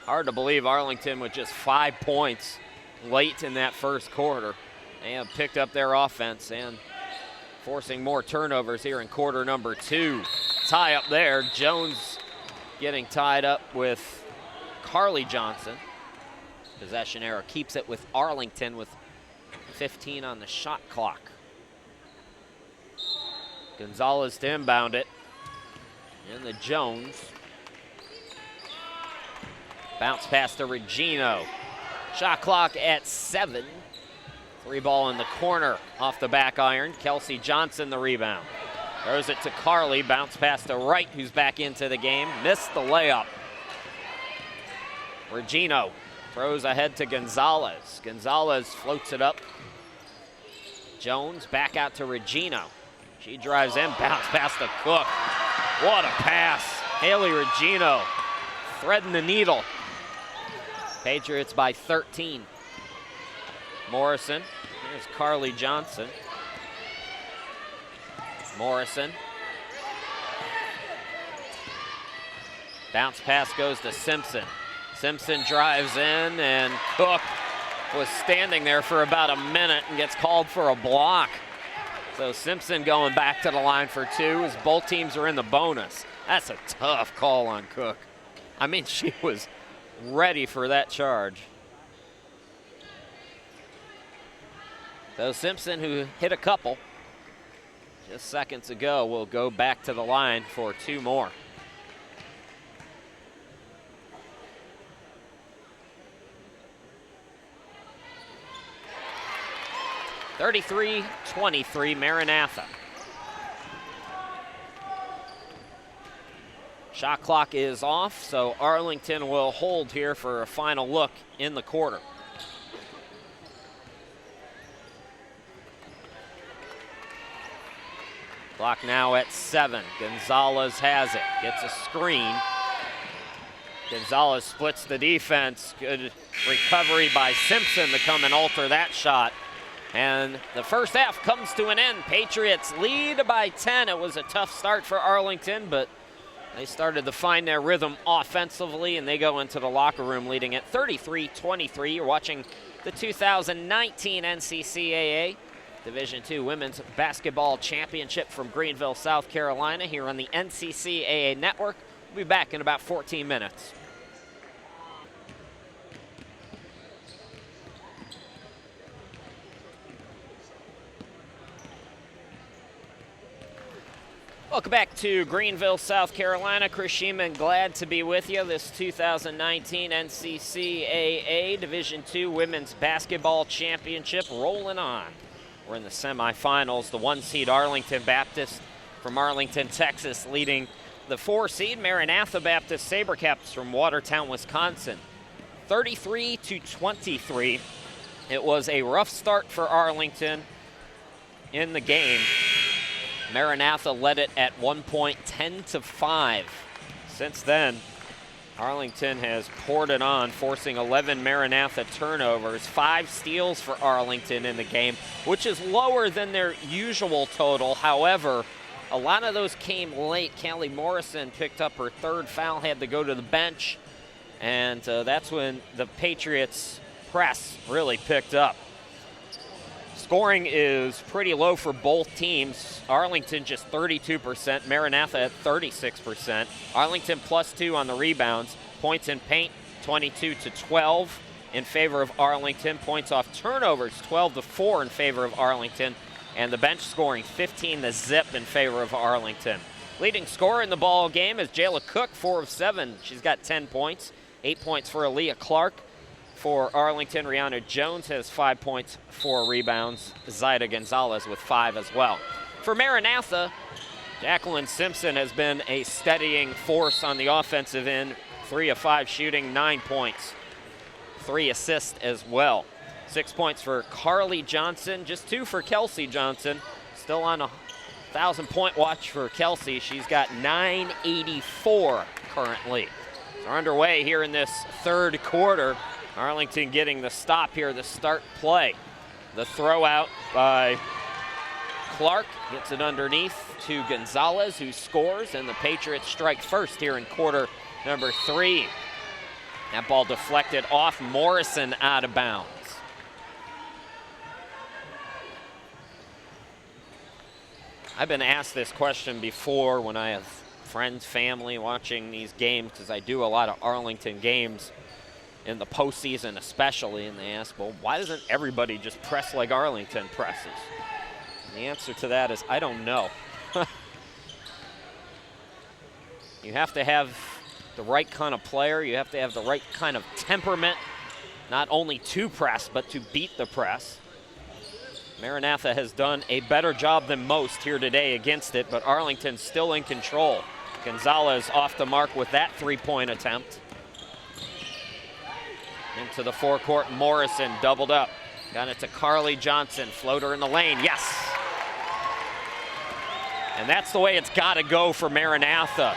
Hard to believe Arlington with just 5 points late in that first quarter. They have picked up their offense and forcing more turnovers here in quarter number 2. Tie up there. Jones getting tied up with Carly Johnson. Possession error keeps it with Arlington with 15 on the shot clock. Gonzalez to inbound it. And the Jones. Bounce pass to Regino. Shot clock at 7. 3 ball in the corner off the back iron. Kelsey Johnson the rebound. Throws it to Carly. Bounce pass to Wright, who's back into the game. Missed the layup. Regino throws ahead to Gonzalez. Gonzalez floats it up. Jones back out to Regino. She drives in, bounce pass to Cook. What a pass. Haley Regino threading the needle. Patriots by 13. Morrison, here's Carly Johnson. Morrison. Bounce pass goes to Simpson. Simpson drives in, and Cook was standing there for about a minute and gets called for a block. So Simpson going back to the line for 2 as both teams are in the bonus. That's a tough call on Cook. I mean, she was ready for that charge. So Simpson, who hit a couple just seconds ago, will go back to the line for 2 more. (33-23) Maranatha. Shot clock is off, so Arlington will hold here for a final look in the quarter. Clock now at 7. Gonzalez has it, gets a screen. Gonzalez splits the defense. Good recovery by Simpson to come and alter that shot. And the first half comes to an end. Patriots lead by 10. It was a tough start for Arlington, but they started to find their rhythm offensively, and they go into the locker room leading at 33-23. You're watching the 2019 NCCAA Division II Women's Basketball Championship from Greenville, South Carolina, here on the NCCAA Network. We'll be back in about 14 minutes. Welcome back to Greenville, South Carolina. Chris Sheeman, glad to be with you. This 2019 NCCAA Division II Women's Basketball Championship rolling on. We're in the semifinals. The 1-seed Arlington Baptist from Arlington, Texas, leading the 4-seed Maranatha Baptist Sabercaps from Watertown, Wisconsin. 33-23. It was a rough start for Arlington in the game. Maranatha led it at one point 10-5. Since then, Arlington has poured it on, forcing 11 Maranatha turnovers, 5 steals for Arlington in the game, which is lower than their usual total. However, a lot of those came late. Callie Morrison picked up her 3rd foul, had to go to the bench, and that's when the Patriots' press really picked up. Scoring is pretty low for both teams. Arlington just 32%, Maranatha at 36%. Arlington +2 on the rebounds. Points in paint, 22-12 in favor of Arlington. Points off turnovers, 12-4 in favor of Arlington. And the bench scoring 15-0 in favor of Arlington. Leading scorer in the ball game is Jayla Cook, 4 of 7. She's got 10 points, 8 points for Aaliyah Clark. For Arlington, Rihanna Jones has 5 points, 4 rebounds. Zaida Gonzalez with 5 as well. For Maranatha, Jacqueline Simpson has been a steadying force on the offensive end. 3 of 5 shooting, 9 points, 3 assists as well. 6 points for Carly Johnson, just 2 for Kelsey Johnson. Still on a 1,000-point watch for Kelsey. She's got 984 currently. So we're underway here in this 3rd quarter. Arlington getting the stop here, the start play. The throw out by Clark gets it underneath to Gonzalez, who scores, and the Patriots strike first here in quarter number 3. That ball deflected off Morrison, out of bounds. I've been asked this question before when I have friends, family watching these games, because I do a lot of Arlington games in the postseason especially, and they ask, well, why doesn't everybody just press like Arlington presses? And the answer to that is, I don't know. You have to have the right kind of player. You have to have the right kind of temperament, not only to press, but to beat the press. Maranatha has done a better job than most here today against it, but Arlington's still in control. Gonzalez off the mark with that 3-point attempt. Into the forecourt, Morrison doubled up. Got it to Carly Johnson, floater in the lane, yes! And that's the way it's gotta go for Maranatha.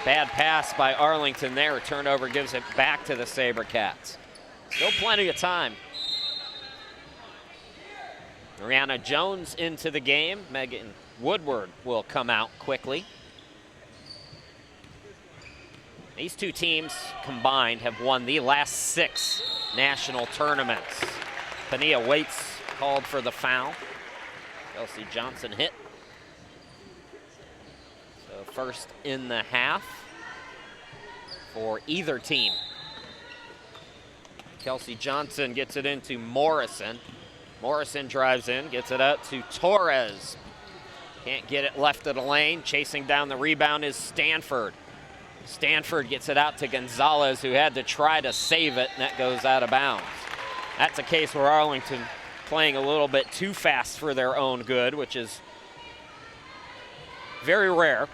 Bad pass by Arlington there. Turnover gives it back to the Sabercats. Still plenty of time. Rihanna Jones into the game. Megan Woodward will come out quickly. These two teams combined have won the last 6 national tournaments. Pania Waits called for the foul. Kelsey Johnson hit. So first in the half for either team. Kelsey Johnson gets it into Morrison. Morrison drives in, gets it out to Torres. Can't get it left of the lane. Chasing down the rebound is Stanford. Stanford gets it out to Gonzalez, who had to try to save it, and that goes out of bounds. That's a case where Arlington playing a little bit too fast for their own good, which is very rare.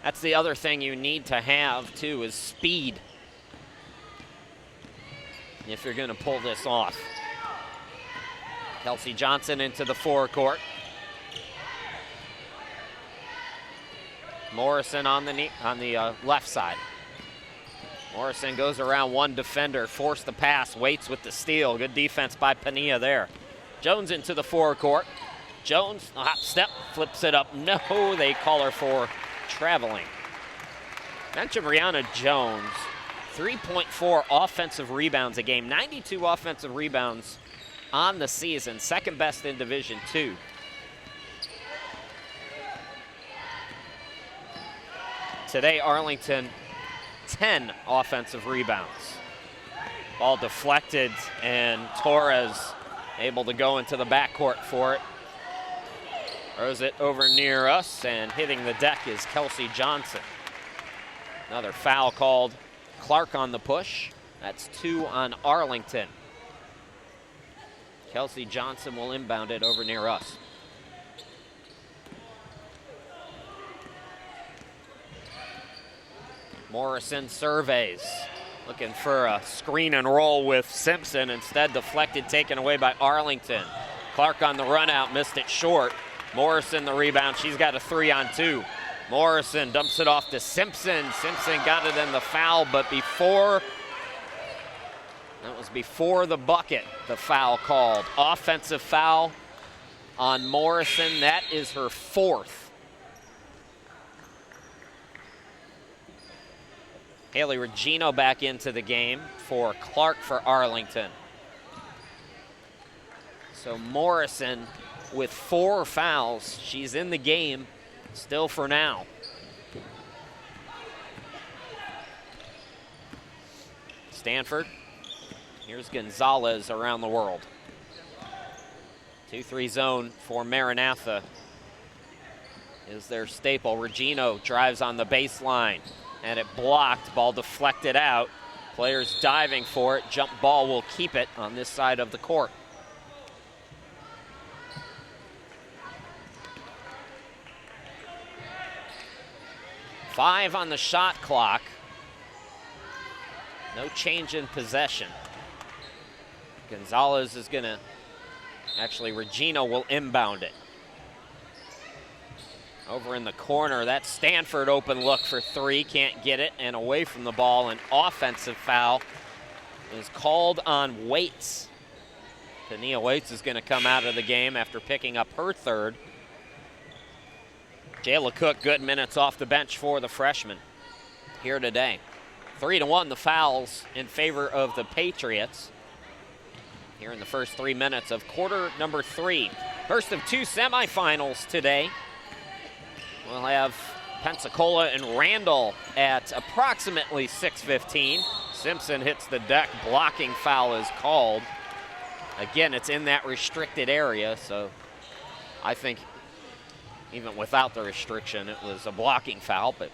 That's the other thing you need to have, too, is speed if you're going to pull this off. Kelsey Johnson into the forecourt. Morrison on the left side. Morrison goes around one defender, forced the pass, waits with the steal. Good defense by Pania there. Jones into the forecourt. Jones, a hop step, flips it up. No, they call her for traveling. Mention Brianna Jones, 3.4 offensive rebounds a game, 92 offensive rebounds on the season, second best in Division II. Today, Arlington, 10 offensive rebounds. Ball deflected, and Torres able to go into the backcourt for it. Throws it over near us, and hitting the deck is Kelsey Johnson. Another foul called. Clark on the push. That's 2 on Arlington. Kelsey Johnson will inbound it over near us. Morrison surveys, looking for a screen and roll with Simpson. Instead deflected, taken away by Arlington. Clark on the run out, missed it short. Morrison the rebound, she's got a 3-on-2. Morrison dumps it off to Simpson. Simpson got it in the foul, but before the bucket, the foul called. Offensive foul on Morrison. That is her 4th. Haley Regino back into the game for Clark for Arlington. So Morrison with 4 fouls. She's in the game still for now. Stanford. Here's Gonzalez around the world. 2-3 zone for Maranatha is their staple. Regino drives on the baseline, and it blocked. Ball deflected out. Players diving for it. Jump ball will keep it on this side of the court. Five on the shot clock. No change in possession. Gonzalez is gonna, actually Regino will inbound it. Over in the corner, that's Stanford open look for 3, can't get it, and away from the ball. An offensive foul is called on Waits. Tania Waits is gonna come out of the game after picking up her 3rd. Jayla Cook, good minutes off the bench for the freshman here today. 3-1 the fouls in favor of the Patriots here in the first 3 minutes of quarter number 3. First of 2 semifinals today. We'll have Pensacola and Randall at approximately 6:15. Simpson hits the deck, blocking foul is called. Again, it's in that restricted area, so I think even without the restriction, it was a blocking foul. But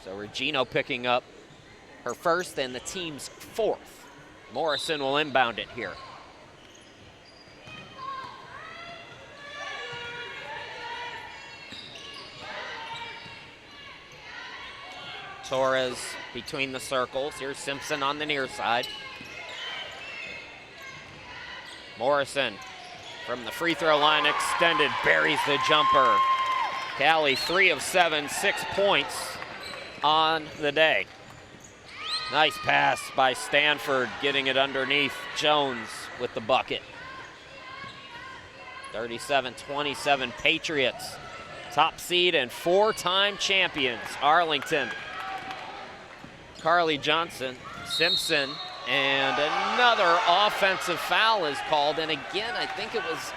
so Regino picking up her 1st and the team's 4th. Morrison will inbound it here. Torres between the circles. Here's Simpson on the near side. Morrison from the free throw line extended, buries the jumper. Callie 3 of 7, 6 points on the day. Nice pass by Stanford, getting it underneath. Jones with the bucket. 37-27 Patriots. Top seed and 4-time champions, Arlington. Carly Johnson, Simpson, and another offensive foul is called. And again, I think it was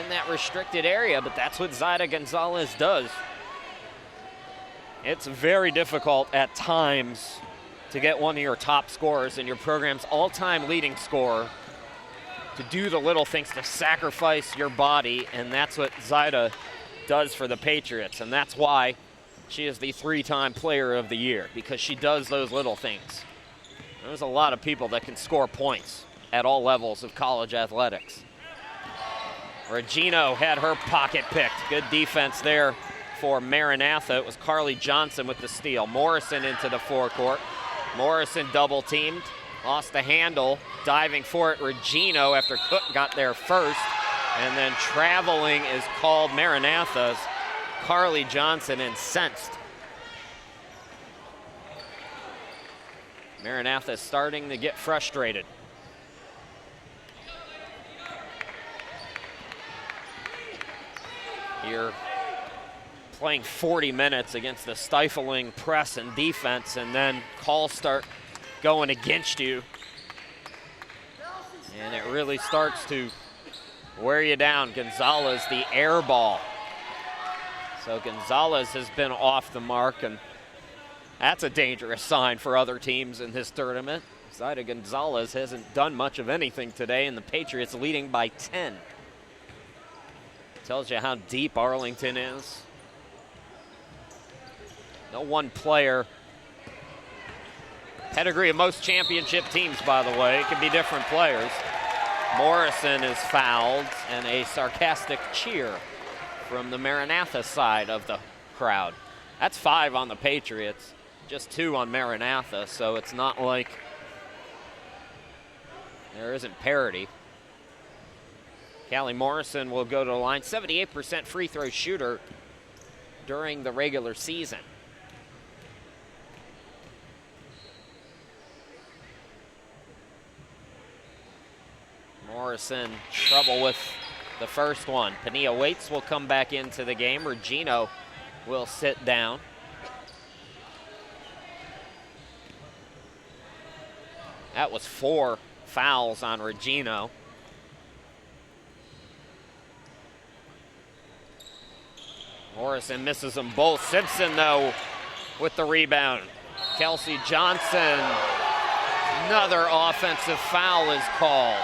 in that restricted area, but that's what Zaida Gonzalez does. It's very difficult at times to get one of your top scorers and your program's all-time leading scorer to do the little things, to sacrifice your body, and that's what Zaida does for the Patriots, and that's why she is the 3-time player of the year, because she does those little things. There's a lot of people that can score points at all levels of college athletics. Regino had her pocket picked. Good defense there for Maranatha. It was Carly Johnson with the steal. Morrison into the forecourt. Morrison double teamed, lost the handle, diving for it. Regino after Cook got there first, and then traveling is called. Maranatha's Carly Johnson, incensed. Maranatha starting to get frustrated. You're playing 40 minutes against the stifling press and defense, and then calls start going against you. And it really starts to wear you down. Gonzalez, the air ball. So Gonzalez has been off the mark, and that's a dangerous sign for other teams in this tournament. Zaida Gonzalez hasn't done much of anything today, and the Patriots leading by 10. Tells you how deep Arlington is. No one player. Pedigree of most championship teams, by the way. It can be different players. Morrison is fouled, and a sarcastic cheer from the Maranatha side of the crowd. That's 5 on the Patriots, just 2 on Maranatha, so it's not like there isn't parity. Callie Morrison will go to the line, 78% free throw shooter during the regular season. Morrison, trouble with the first one. Pania Waits will come back into the game. Regino will sit down. That was 4 fouls on Regino. Morrison misses them both. Simpson, though, with the rebound. Kelsey Johnson, another offensive foul is called.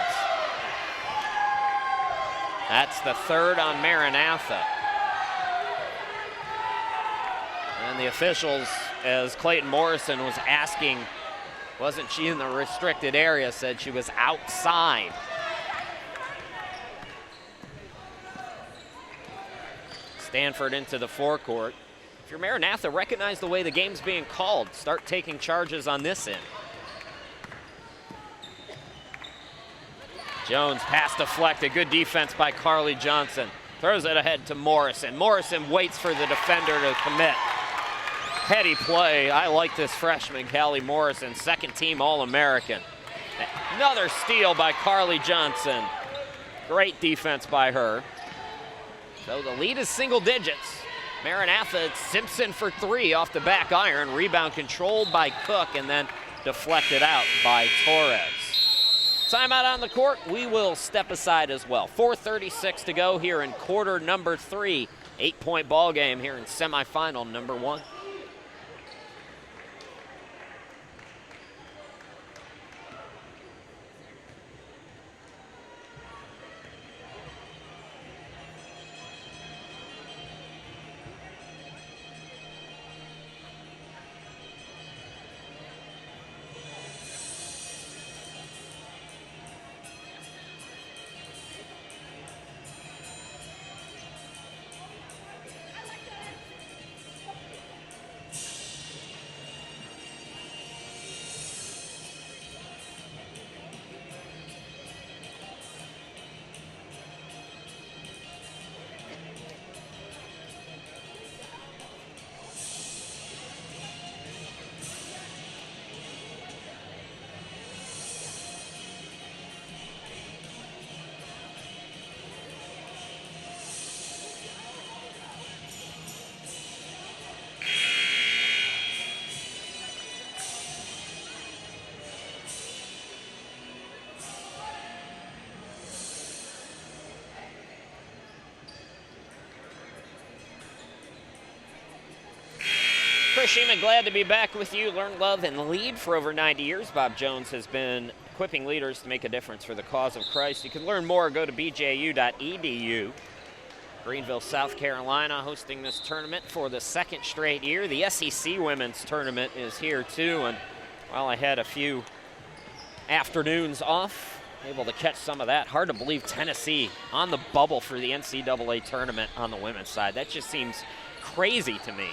That's the 3rd on Maranatha. And the officials, as Clayton Morrison was asking, wasn't she in the restricted area, said she was outside. Stanford into the forecourt. If you're Maranatha, recognize the way the game's being called. Start taking charges on this end. Jones pass deflected. Good defense by Carly Johnson. Throws it ahead to Morrison. Morrison waits for the defender to commit. Heady play. I like this freshman, Callie Morrison, second team All-American. Another steal by Carly Johnson. Great defense by her. So the lead is single digits. Maranatha, it's Simpson for 3 off the back iron. Rebound controlled by Cook and then deflected out by Torres. Timeout on the court. We will step aside as well. 4:36 to go here in quarter number 3. 8-point ball game here in semifinal number 1. Chris Sheeman, glad to be back with you. Learn, love, and lead for over 90 years. Bob Jones has been equipping leaders to make a difference for the cause of Christ. You can learn more, go to bju.edu. Greenville, South Carolina, hosting this tournament for the 2nd straight year. The SEC Women's Tournament is here, too. And while I had a few afternoons off, able to catch some of that. Hard to believe Tennessee on the bubble for the NCAA tournament on the women's side. That just seems crazy to me.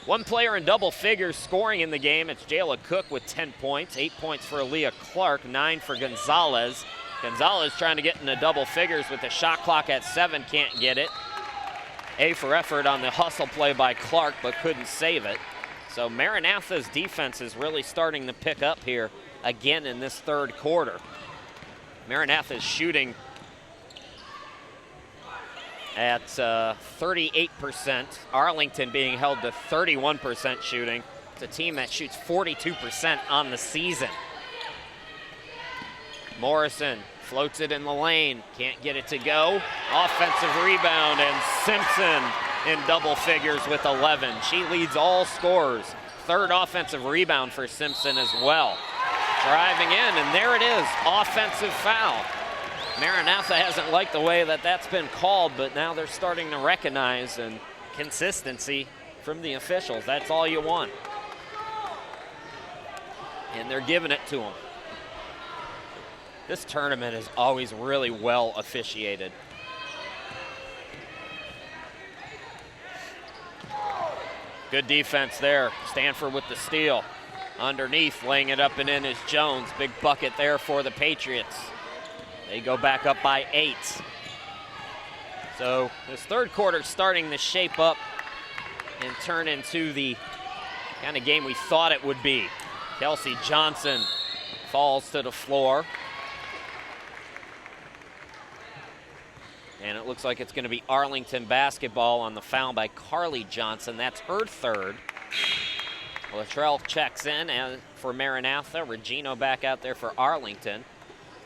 One player in double figures scoring in the game. It's Jayla Cook with 10 points. 8 points for Aaliyah Clark, 9 for Gonzalez. Gonzalez trying to get into double figures with the shot clock at 7, can't get it. A for effort on the hustle play by Clark, but couldn't save it. So Maranatha's defense is really starting to pick up here again in this third quarter. Maranatha is shooting at 38%. Arlington being held to 31% shooting. It's a team that shoots 42% on the season. Morrison floats it in the lane, can't get it to go. Offensive rebound, and Simpson in double figures with 11. She leads all scorers. Third offensive rebound for Simpson as well. Driving in, and there it is, offensive foul. Maranatha hasn't liked the way that that's been called, but now they're starting to recognize, and consistency from the officials. That's all you want. And they're giving it to them. This tournament is always really well officiated. Good defense there. Stanford with the steal. Underneath, laying it up and in is Jones. Big bucket there for the Patriots. They go back up by 8. So this third quarter starting to shape up and turn into the kind of game we thought it would be. Kelsey Johnson falls to the floor. And it looks like it's going to be Arlington basketball on the foul by Carly Johnson. That's her third. Luttrell checks in for Maranatha. Regino back out there for Arlington.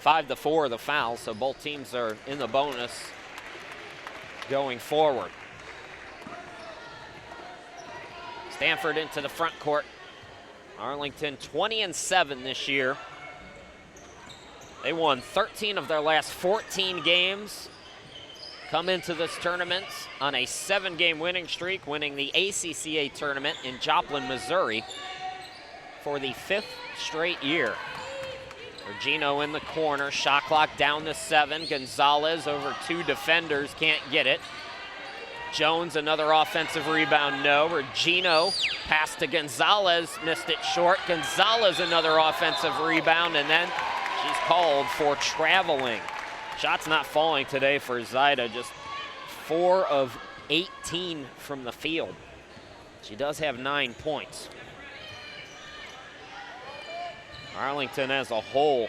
5-4 the foul, so both teams are in the bonus going forward. Stanford into the front court. Arlington 20-7 this year. They won 13 of their last 14 games. Come into this tournament on a 7-game winning streak, winning the ACCA tournament in Joplin, Missouri for the 5th straight year. Regino in the corner, shot clock down to 7. Gonzalez over 2 defenders, can't get it. Jones, another offensive rebound, no. Regino, pass to Gonzalez, missed it short. Gonzalez, another offensive rebound, and then she's called for traveling. Shots not falling today for Zaida, just 4 of 18 from the field. She does have 9 points. Arlington as a whole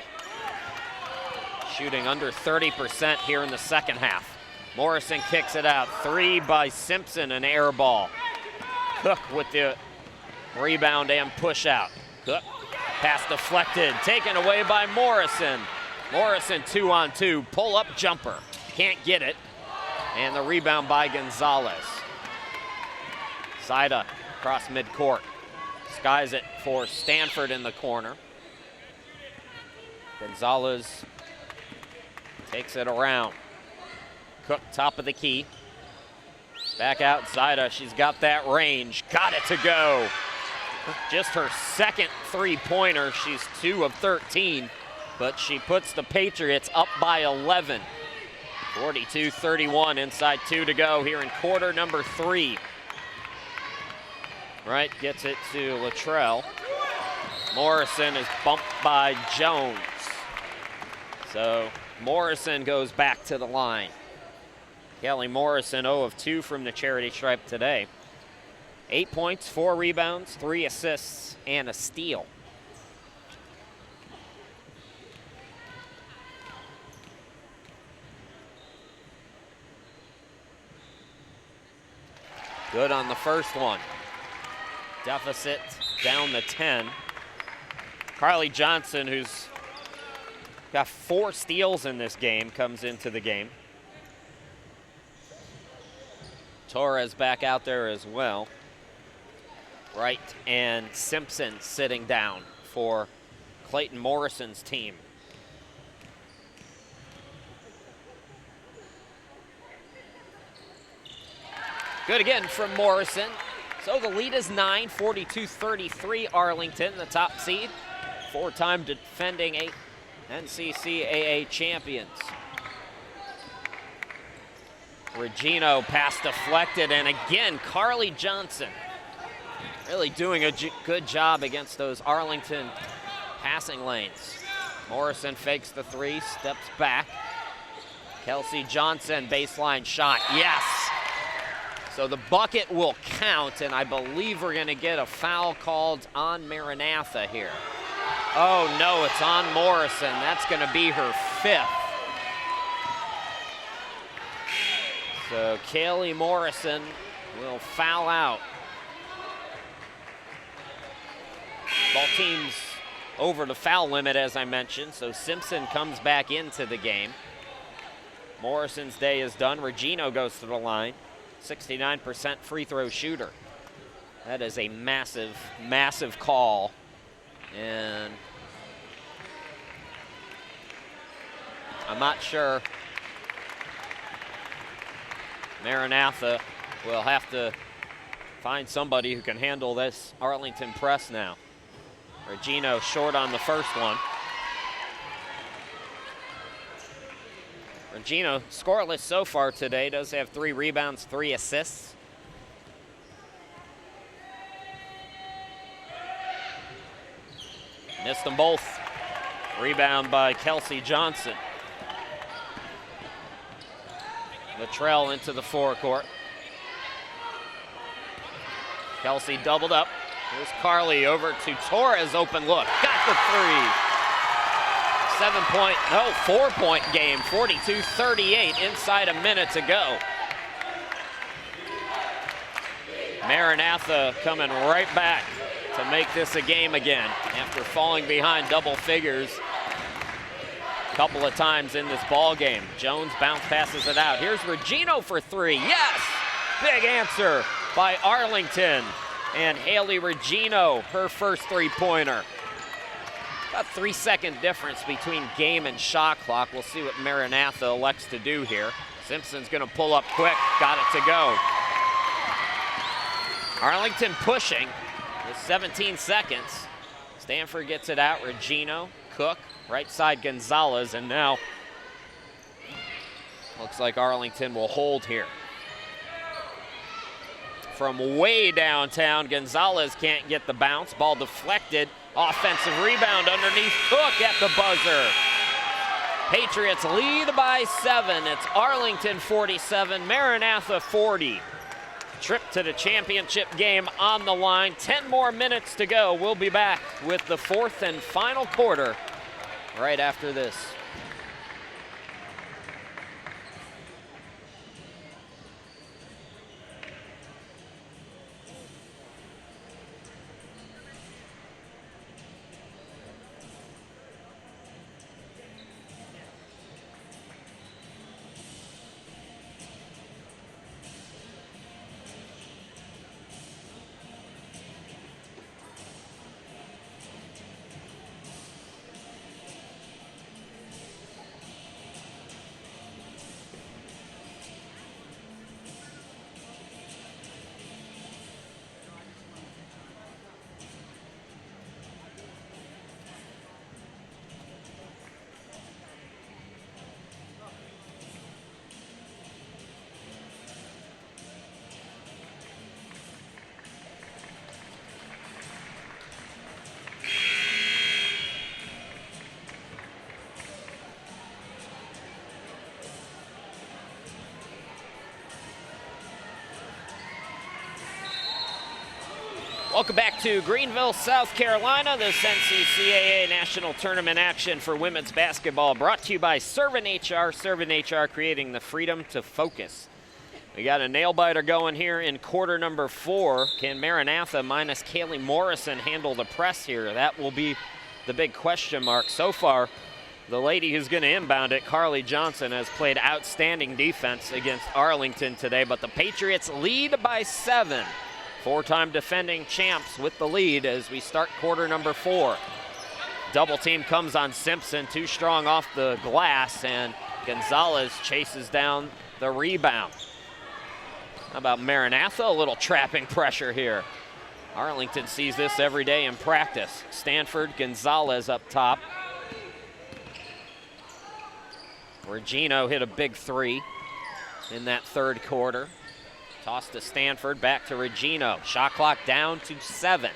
shooting under 30% here in the second half. Morrison kicks it out. 3 by Simpson, an air ball. Cook with the rebound and push out. Cook, pass deflected, taken away by Morrison. Morrison 2-on-2, pull-up jumper. Can't get it. And the rebound by Gonzalez. Zaida across midcourt. Skies it for Stanford in the corner. Gonzalez takes it around. Cook, top of the key. Back out, Zaida. She's got that range. Got it to go. Just her second three-pointer. She's 2 of 13. But she puts the Patriots up by 11. 42-31, inside 2 to go here in quarter number 3. Wright gets it to Luttrell. Morrison is bumped by Jones. So Morrison goes back to the line. Kelly Morrison 0 of 2 from the charity stripe today. 8 points, 4 rebounds, 3 assists, and a steal. Good on the first one. Deficit down to 10. Carly Johnson, who's got 4 steals in this game, comes into the game. Torres back out there as well. Wright and Simpson sitting down for Clayton Morrison's team. Good again from Morrison. So the lead is 9, 42-33 Arlington, the top seed. 4-time defending NCCAA champions. Regino pass deflected, and again, Carly Johnson really doing a good job against those Arlington passing lanes. Morrison fakes the 3, steps back. Kelsey Johnson, baseline shot, yes! So the bucket will count, and I believe we're going to get a foul called on Maranatha here. Oh, no, it's on Morrison. That's going to be her 5th. So Kaylee Morrison will foul out. Both teams over the foul limit, as I mentioned, so Simpson comes back into the game. Morrison's day is done. Regino goes to the line. 69% free throw shooter. That is a massive, massive call. And I'm not sure. Maranatha will have to find somebody who can handle this Arlington press now. Regino short on the first one. Regino scoreless so far today, does have 3 rebounds, 3 assists. Missed them both. Rebound by Kelsey Johnson. Latrell into the forecourt. Kelsey doubled up. Here's Carly over to Torres, open look. Got the 3. 4-point game, 42-38, inside a minute to go. Maranatha coming right back to make this a game again after falling behind double figures a couple of times in this ball game. Jones bounce passes it out. Here's Regino for 3. Yes! Big answer by Arlington. And Haley Regino, her first 3-pointer. About 3-second difference between game and shot clock. We'll see what Maranatha elects to do here. Simpson's gonna pull up quick, got it to go. Arlington pushing with 17 seconds. Stanford gets it out, Regino, Cook, right side Gonzalez, and now looks like Arlington will hold here. From way downtown, Gonzalez can't get the bounce. Ball deflected. Offensive rebound underneath Cook at the buzzer. Patriots lead by 7. It's Arlington 47, Maranatha 40. Trip to the championship game on the line. 10 more minutes to go. We'll be back with the 4th and final quarter right after this. Welcome back to Greenville, South Carolina. This NCCAA National Tournament action for women's basketball brought to you by Servant HR. Servant HR, creating the freedom to focus. We got a nail-biter going here in quarter number 4. Can Maranatha minus Kaylee Morrison handle the press here? That will be the big question mark. So far, the lady who's going to inbound it, Carly Johnson, has played outstanding defense against Arlington today, but the Patriots lead by 7. 4-time defending champs with the lead as we start quarter number 4. Double team comes on Simpson, too strong off the glass, and Gonzalez chases down the rebound. How about Maranatha? A little trapping pressure here. Arlington sees this every day in practice. Stanford, Gonzalez up top. Regino hit a big 3 in that third quarter. Toss to Stanford, back to Regino. Shot clock down to 7.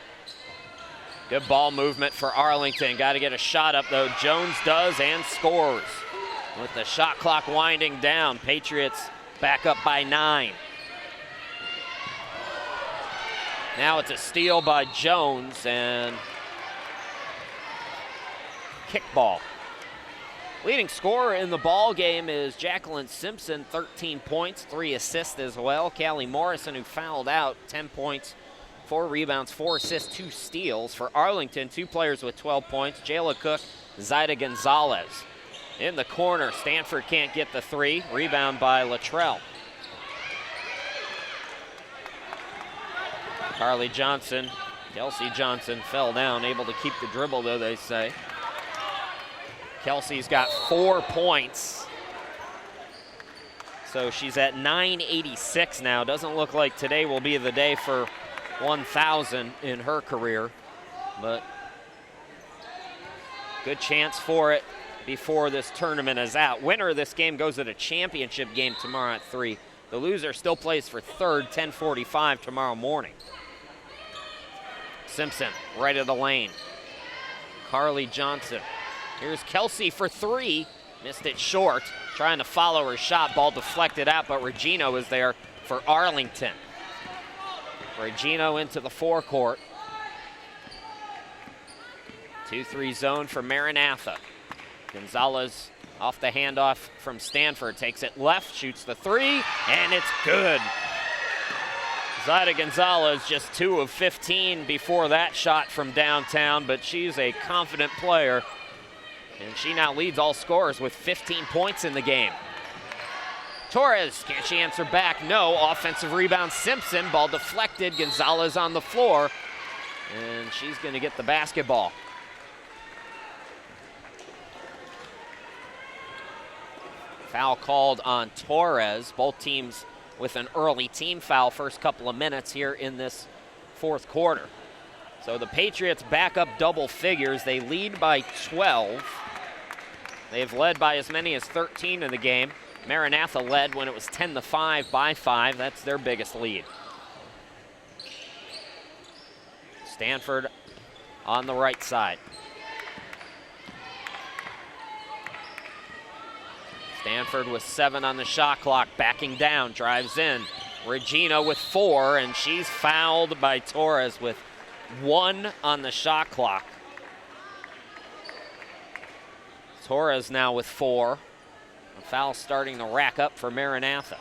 Good ball movement for Arlington. Got to get a shot up, though. Jones does and scores. With the shot clock winding down, Patriots back up by 9. Now it's a steal by Jones and kickball. Leading scorer in the ball game is Jacqueline Simpson, 13 points, 3 assists as well. Callie Morrison, who fouled out, 10 points, 4 rebounds, 4 assists, 2 steals. For Arlington, 2 players with 12 points, Jayla Cook, Zaida Gonzalez. In the corner, Stanford can't get the 3. Rebound by Latrell. Carly Johnson, Kelsey Johnson fell down, able to keep the dribble though, they say. Kelsey's got 4 points. So she's at 986 now. Doesn't look like today will be the day for 1,000 in her career, but good chance for it before this tournament is out. Winner of this game goes to the championship game tomorrow at 3. The loser still plays for third, 10:45 tomorrow morning. Simpson, right of the lane. Carly Johnson. Here's Kelsey for 3. Missed it short. Trying to follow her shot. Ball deflected out, but Regino is there for Arlington. Regino into the forecourt. 2-3 zone for Maranatha. Gonzalez off the handoff from Stanford. Takes it left, shoots the 3, and it's good. Zaida Gonzalez just 2 of 15 before that shot from downtown, but she's a confident player. And she now leads all scorers with 15 points in the game. Torres, can she answer back? No. Offensive rebound, Simpson. Ball deflected. Gonzalez on the floor. And she's going to get the basketball. Foul called on Torres. Both teams with an early team foul first couple of minutes here in this fourth quarter. So the Patriots back up double figures. They lead by 12. They've led by as many as 13 in the game. Maranatha led when it was 10-5 by 5. That's their biggest lead. Stanford on the right side. Stanford with 7 on the shot clock, backing down, drives in. Regina with 4, and she's fouled by Torres with 1 on the shot clock. Torres now with 4. A foul starting to rack up for Maranatha.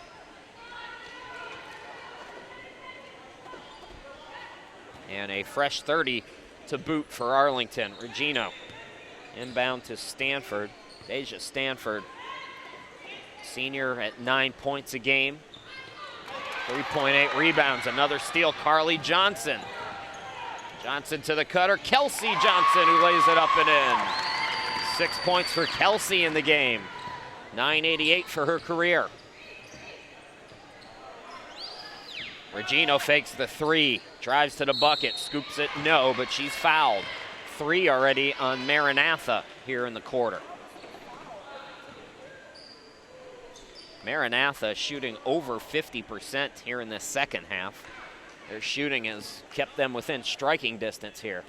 And a fresh 30 to boot for Arlington. Regino inbound to Stanford. Deja Stanford, senior at 9 points a game. 3.8 rebounds, another steal, Carly Johnson. Johnson to the cutter, Kelsey Johnson who lays it up and in. 6 points for Kelsey in the game. 988 for her career. Regino fakes the 3, drives to the bucket, scoops it, no, but she's fouled. 3 already on Maranatha here in the quarter. Maranatha shooting over 50% here in the second half. Their shooting has kept them within striking distance here.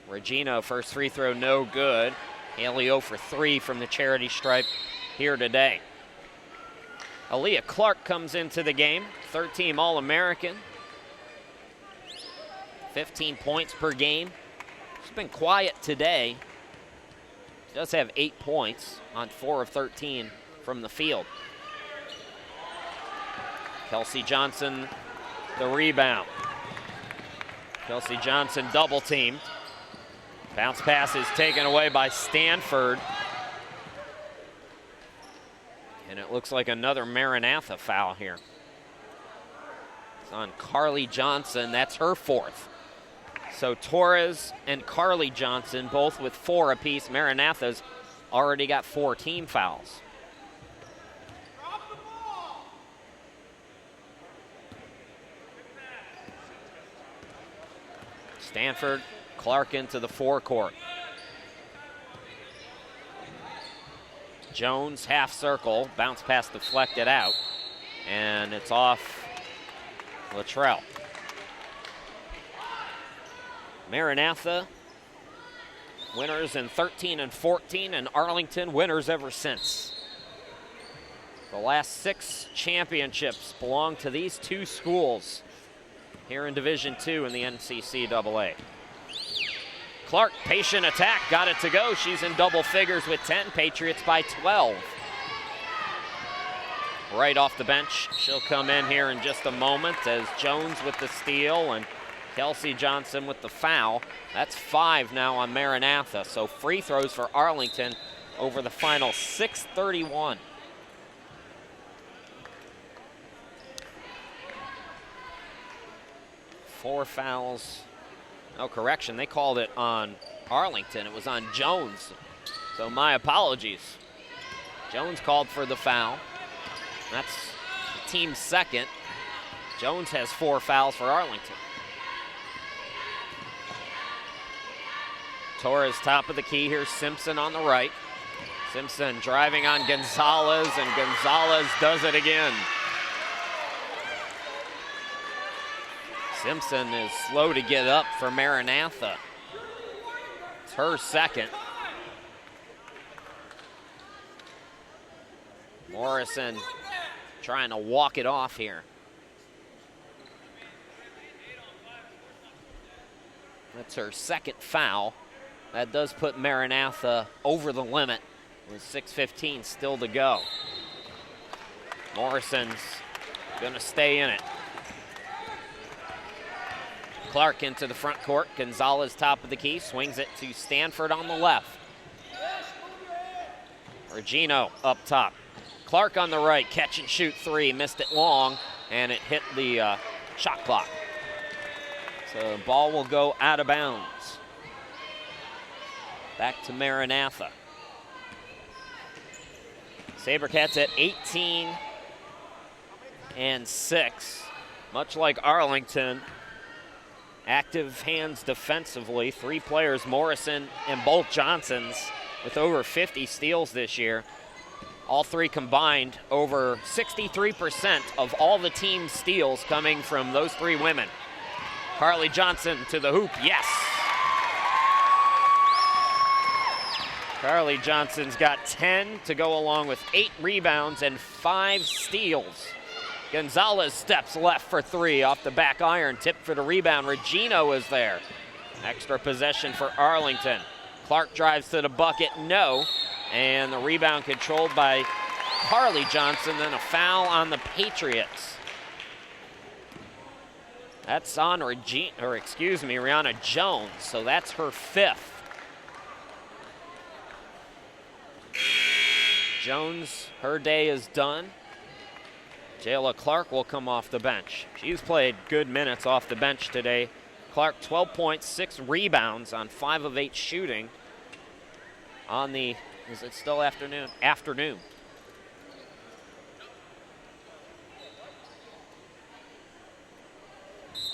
Regino, first free throw, no good. Haley 0 for 3 from the charity stripe here today. Aaliyah Clark comes into the game, third-team All-American. 15 points per game. She's been quiet today. She does have 8 points on 4 of 13 from the field. Kelsey Johnson, the rebound. Kelsey Johnson double-teamed. Bounce pass is taken away by Stanford. And it looks like another Maranatha foul here. It's on Carly Johnson. That's her 4th. So Torres and Carly Johnson both with 4 apiece. Maranatha's already got 4 team fouls. Stanford, Clark into the forecourt. Jones, half circle, bounce pass deflected out, and it's off Latrell. Maranatha, winners in 13 and 14, and Arlington winners ever since. The last 6 championships belong to these 2 schools here in Division II in the NCCAA. Clark, patient attack, got it to go. She's in double figures with 10, Patriots by 12. Right off the bench, she'll come in here in just a moment as Jones with the steal and Kelsey Johnson with the foul. That's 5 now on Maranatha, so free throws for Arlington over the final 6:31. Four fouls. No, correction, they called it on Arlington. It was on Jones. So my apologies. Jones called for the foul. That's the team's second. Jones has 4 fouls for Arlington. Torres top of the key here, Simpson on the right. Simpson driving on Gonzalez, and Gonzalez does it again. Simpson is slow to get up for Maranatha. It's her second. Morrison trying to walk it off here. That's her second foul. That does put Maranatha over the limit with 6:15 still to go. Morrison's gonna stay in it. Clark into the front court. Gonzalez top of the key, swings it to Stanford on the left. Regino up top. Clark on the right, catch and shoot 3, missed it long, and it hit the shot clock. So the ball will go out of bounds. Back to Maranatha. Sabercats at 18-6. Much like Arlington, active hands defensively. 3 players, Morrison and both Johnsons, with over 50 steals this year. All 3 combined, over 63% of all the team's steals coming from those 3 women. Carly Johnson to the hoop, yes. Carly Johnson's got 10 to go along with 8 rebounds and 5 steals. Gonzalez steps left for 3 off the back iron, tip for the rebound. Regino is there. Extra possession for Arlington. Clark drives to the bucket, no. And the rebound controlled by Carly Johnson, then a foul on the Patriots. That's on Rihanna Jones, so that's her 5th. Jones, her day is done. Jayla Clark will come off the bench. She's played good minutes off the bench today. Clark, 12 points, 6 rebounds on 5 of 8 shooting on the, is it still afternoon? Afternoon.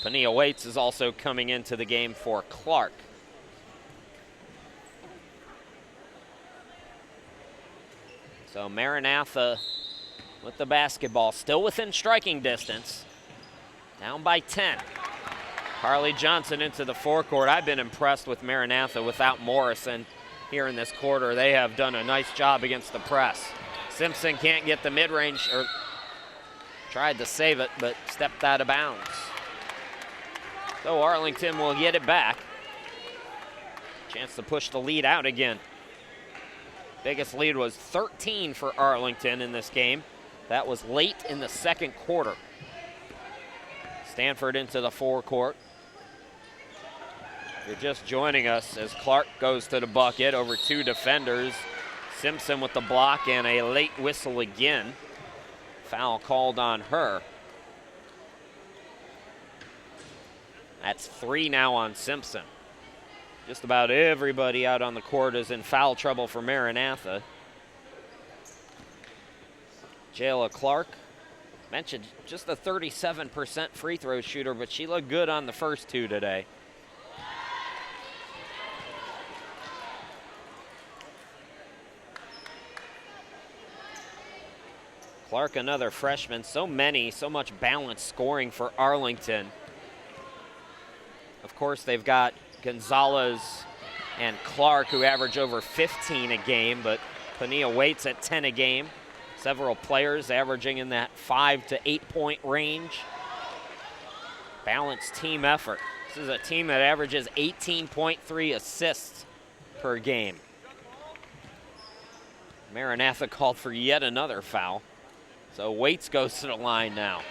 Pania Waits is also coming into the game for Clark. So Maranatha with the basketball, still within striking distance, down by 10. Carly Johnson into the forecourt. I've been impressed with Maranatha without Morrison here in this quarter. They have done a nice job against the press. Simpson can't get the mid-range, or tried to save it, but stepped out of bounds. So Arlington will get it back. Chance to push the lead out again. Biggest lead was 13 for Arlington in this game. That was late in the second quarter. Stanford into the forecourt. You're just joining us as Clark goes to the bucket over 2 defenders. Simpson with the block and a late whistle again. Foul called on her. That's 3 now on Simpson. Just about everybody out on the court is in foul trouble for Maranatha. Jayla Clark, mentioned just a 37% free throw shooter, but she looked good on the first 2 today. Clark, another freshman. So much balanced scoring for Arlington. Of course, they've got Gonzalez and Clark, who average over 15 a game, but Pania Waits at 10 a game. Several players averaging in that 5 to 8 point range. Balanced team effort. This is a team that averages 18.3 assists per game. Maranatha called for yet another foul. So Waits goes to the line now.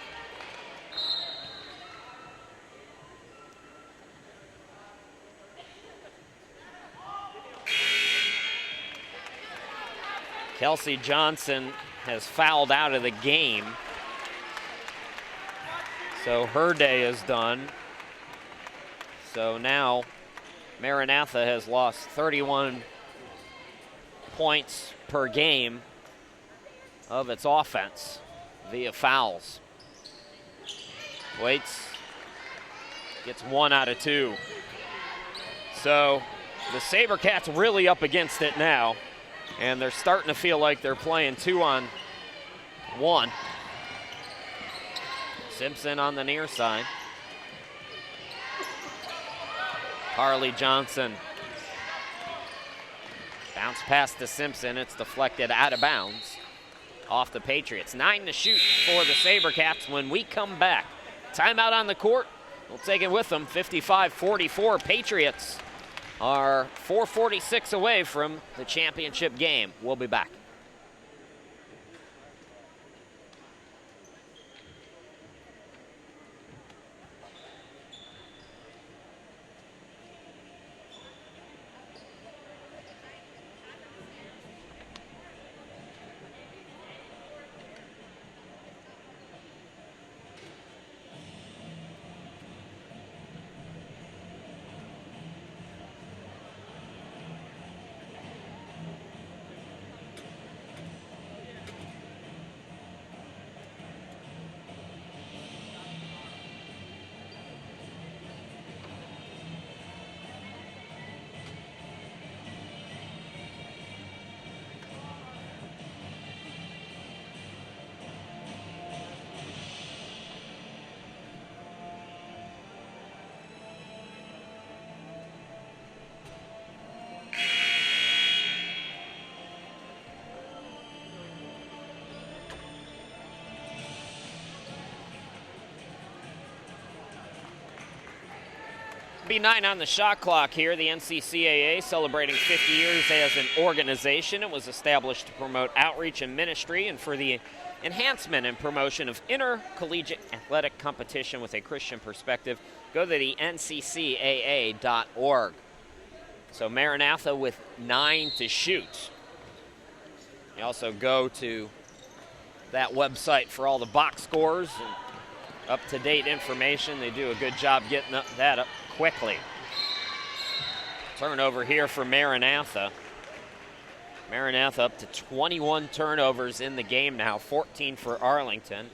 Kelsey Johnson has fouled out of the game. So her day is done. So now Maranatha has lost 31 points per game of its offense via fouls. Waits gets 1 out of 2. So the SaberCats really up against it now, and they're starting to feel like they're playing 2-on-1. Simpson on the near side. Carly Johnson. Bounce pass to Simpson. It's deflected out of bounds off the Patriots. 9 to shoot for the SaberCats when we come back. Timeout on the court. We'll take it with them. 55-44. Patriots are 4:46 away from the championship game. We'll be back. B9 on the shot clock here. The NCCAA celebrating 50 years as an organization. It was established to promote outreach and ministry and for the enhancement and promotion of intercollegiate athletic competition with a Christian perspective. Go to the nccaa.org. So Maranatha with 9 to shoot. You also go to that website for all the box scores and up-to-date information. They do a good job getting that up quickly. Turnover here for Maranatha. Maranatha up to 21 turnovers in the game now, 14 for Arlington.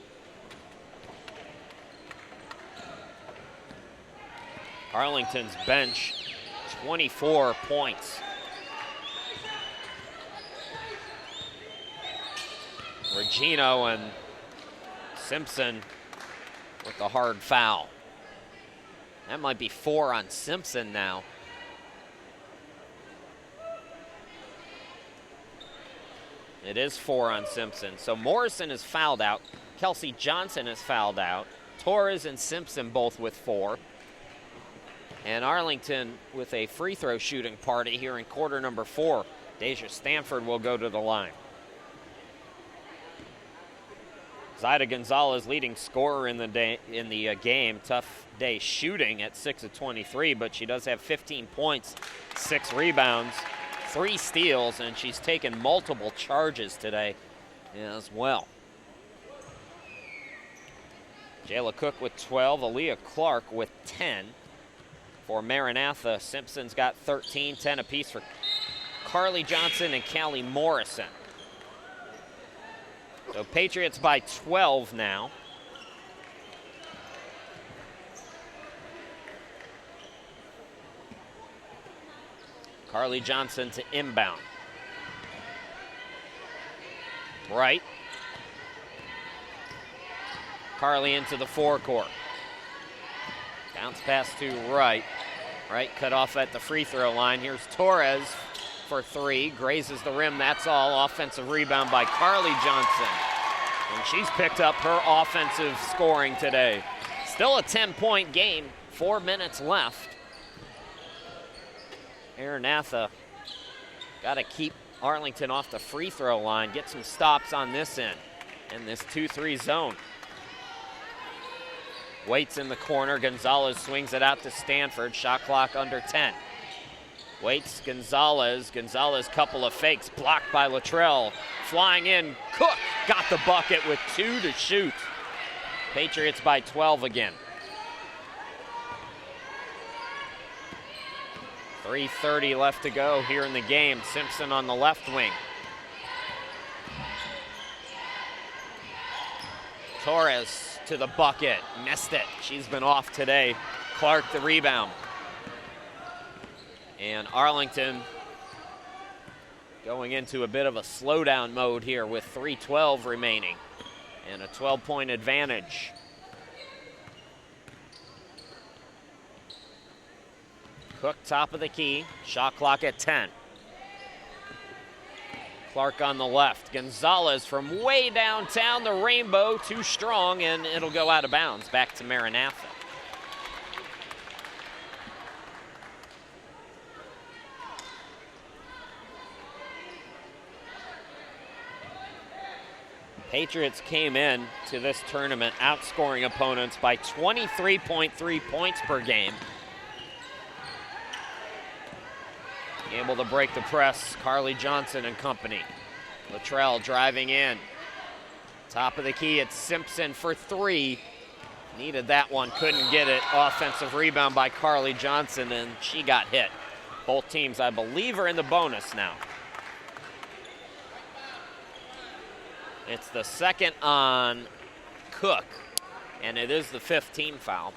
Arlington's bench, 24 points. Regino and Simpson with the hard foul. That might be 4 on Simpson now. It is 4 on Simpson. So Morrison is fouled out. Kelsey Johnson is fouled out. Torres and Simpson both with 4. And Arlington with a free throw shooting party here in quarter number 4. Deja Stanford will go to the line. Zaida Gonzalez leading scorer in the game. Tough day shooting at 6 of 23, but she does have 15 points, 6 rebounds, 3 steals, and she's taken multiple charges today as well. Jayla Cook with 12, Aaliyah Clark with 10. For Maranatha, Simpson's got 13, 10 apiece for Carly Johnson and Callie Morrison. So Patriots by 12 now. Carly Johnson to inbound. Right. Carly into the forecourt. Bounce pass to Wright. Wright cut off at the free throw line. Here's Torres for three, grazes the rim, that's all. Offensive rebound by Carly Johnson. And she's picked up her offensive scoring today. Still a 10-point game, 4 minutes left. Maranatha got to keep Arlington off the free throw line, get some stops on this end in this 2-3 zone. Waits in the corner, Gonzalez swings it out to Stanford, shot clock under 10. Waits, Gonzalez, couple of fakes, blocked by Luttrell. Flying in, Cook got the bucket with 2 to shoot. Patriots by 12 again. 3:30 left to go here in the game. Simpson on the left wing. Torres to the bucket, missed it. She's been off today. Clark the rebound. And Arlington going into a bit of a slowdown mode here with 3:12 remaining and a 12-point advantage. Cook top of the key, shot clock at 10. Clark on the left. Gonzalez from way downtown, the rainbow, too strong, and it'll go out of bounds back to Maranatha. Patriots came in to this tournament outscoring opponents by 23.3 points per game. Able to break the press, Carly Johnson and company. Luttrell driving in. Top of the key, it's Simpson for three. Needed that one, couldn't get it. Offensive rebound by Carly Johnson, and she got hit. Both teams, I believe, are in the bonus now. It's the second on Cook, and it is the 5th team foul.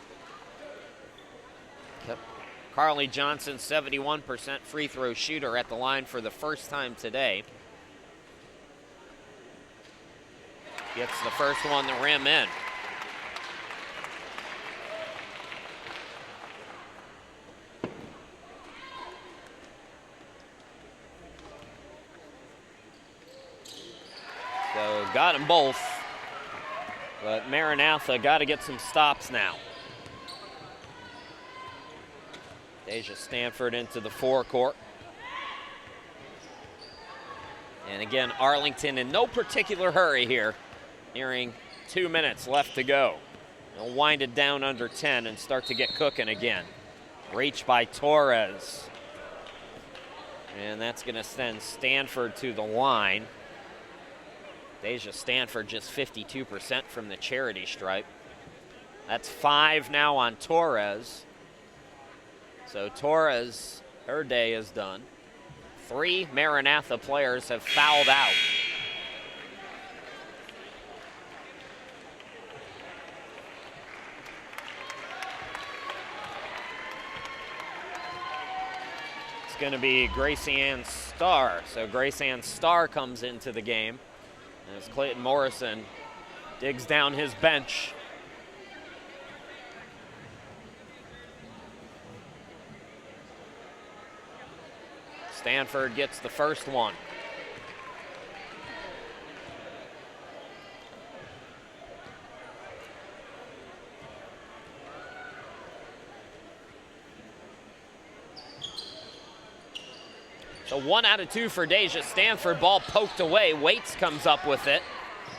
Carly Johnson, 71% free throw shooter at the line for the first time today. Gets the first one, the rim in. So got them both, but Maranatha got to get some stops now. Deja Stanford into the forecourt. And again, Arlington in no particular hurry here, nearing 2 minutes left to go. They'll wind it down under 10 and start to get cooking again. Reach by Torres. And that's going to send Stanford to the line. Deja Stanford just 52% from the charity stripe. That's 5 now on Torres. So Torres, her day is done. 3 Maranatha players have fouled out. It's going to be Gracie Ann Starr. So Grace Ann Starr comes into the game as Clayton Morrison digs down his bench. Stanford gets the first one. So 1 out of 2 for Deja Stanford. Ball poked away. Waits comes up with it.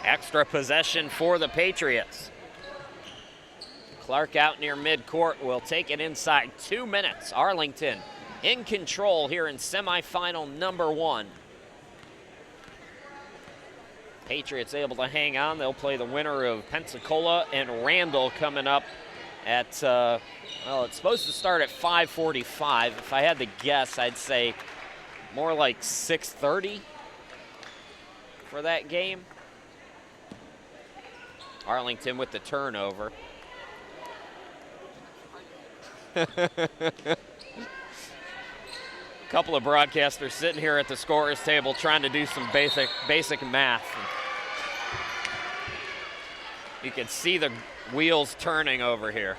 Extra possession for the Patriots. Clark out near midcourt will take it inside 2 minutes. Arlington in control here in semifinal number 1. Patriots able to hang on. They'll play the winner of Pensacola and Randall coming up at, well, it's supposed to start at 5:45. If I had to guess, I'd say more like 6:30 for that game. Arlington with the turnover. Couple of broadcasters sitting here at the scorer's table trying to do some basic math. You can see the wheels turning over here.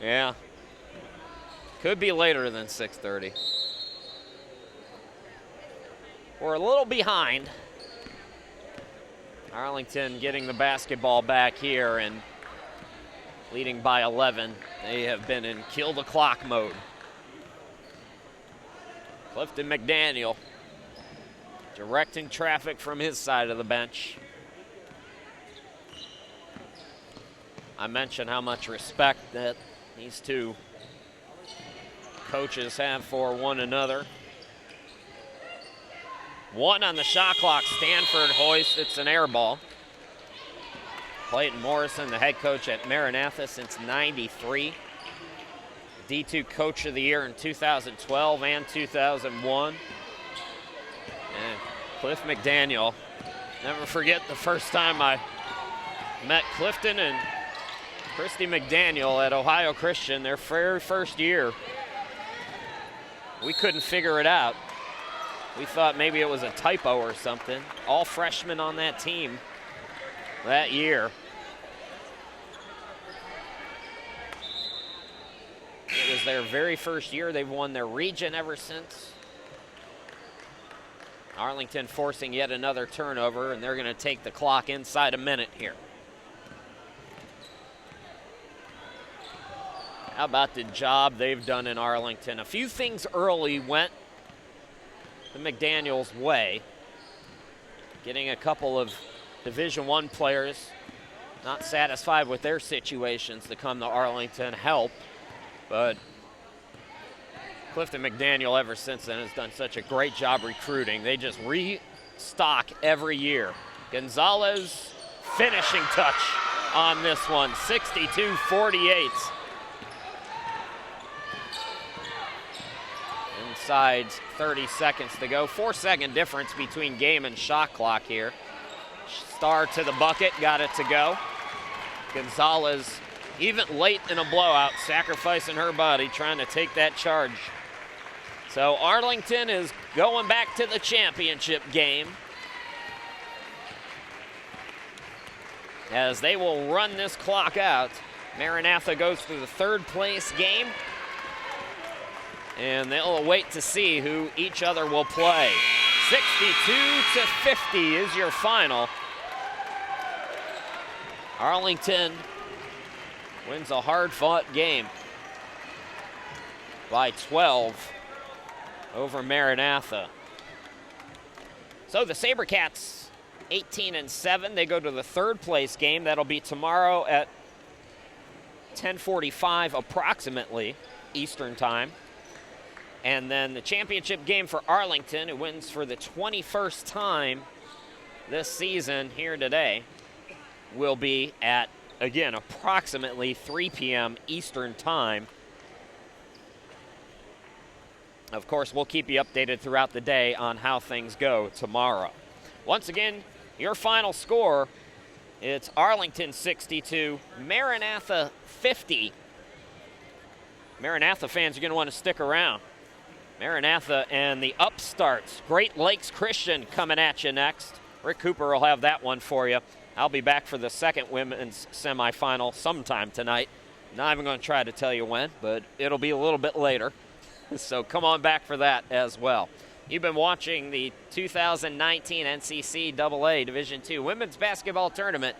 Yeah. Could be later than 6:30. We're a little behind. Arlington getting the basketball back here and leading by 11. They have been in kill the clock mode. Clifton McDaniel directing traffic from his side of the bench. I mentioned how much respect that these two coaches have for one another. One on the shot clock, Stanford hoist, it's an air ball. Clayton Morrison, the head coach at Maranatha since '93. D2 Coach of the Year in 2012 and 2001. And Cliff McDaniel, never forget the first time I met Clifton and Christy McDaniel at Ohio Christian, their very first year. We couldn't figure it out. We thought maybe it was a typo or something. All freshmen on that team that year. It was their very first year. They've won their region ever since. Arlington forcing yet another turnover, and they're going to take the clock inside a minute here. How about the job they've done in Arlington? A few things early went the McDaniels' way. Getting a couple of Division I players not satisfied with their situations to come to Arlington help. But Clifton McDaniel ever since then has done such a great job recruiting. They just restock every year. Gonzalez finishing touch on this one, 62-48. Inside 30 seconds to go. 4-second difference between game and shot clock here. Star to the bucket, got it to go. Gonzalez, even late in a blowout, sacrificing her body, trying to take that charge. So Arlington is going back to the championship game, as they will run this clock out. Maranatha goes through the third place game, and they'll wait to see who each other will play. 62-50 is your final. Arlington wins a hard-fought game by 12 over Maranatha. So the SaberCats 18-7. They go to the third place game. That'll be tomorrow at 10:45 approximately Eastern time. And then the championship game for Arlington, who wins for the 21st time this season here today, will be at, again, approximately 3 p.m. Eastern time. Of course, we'll keep you updated throughout the day on how things go tomorrow. Once again, your final score, it's Arlington 62, Maranatha 50. Maranatha fans are going to want to stick around. Maranatha and the upstarts, Great Lakes Christian, coming at you next. Rick Cooper will have that one for you. I'll be back for the second women's semifinal sometime tonight. Not even going to try to tell you when, but it'll be a little bit later. So come on back for that as well. You've been watching the 2019 NCCAA Division II Women's Basketball Tournament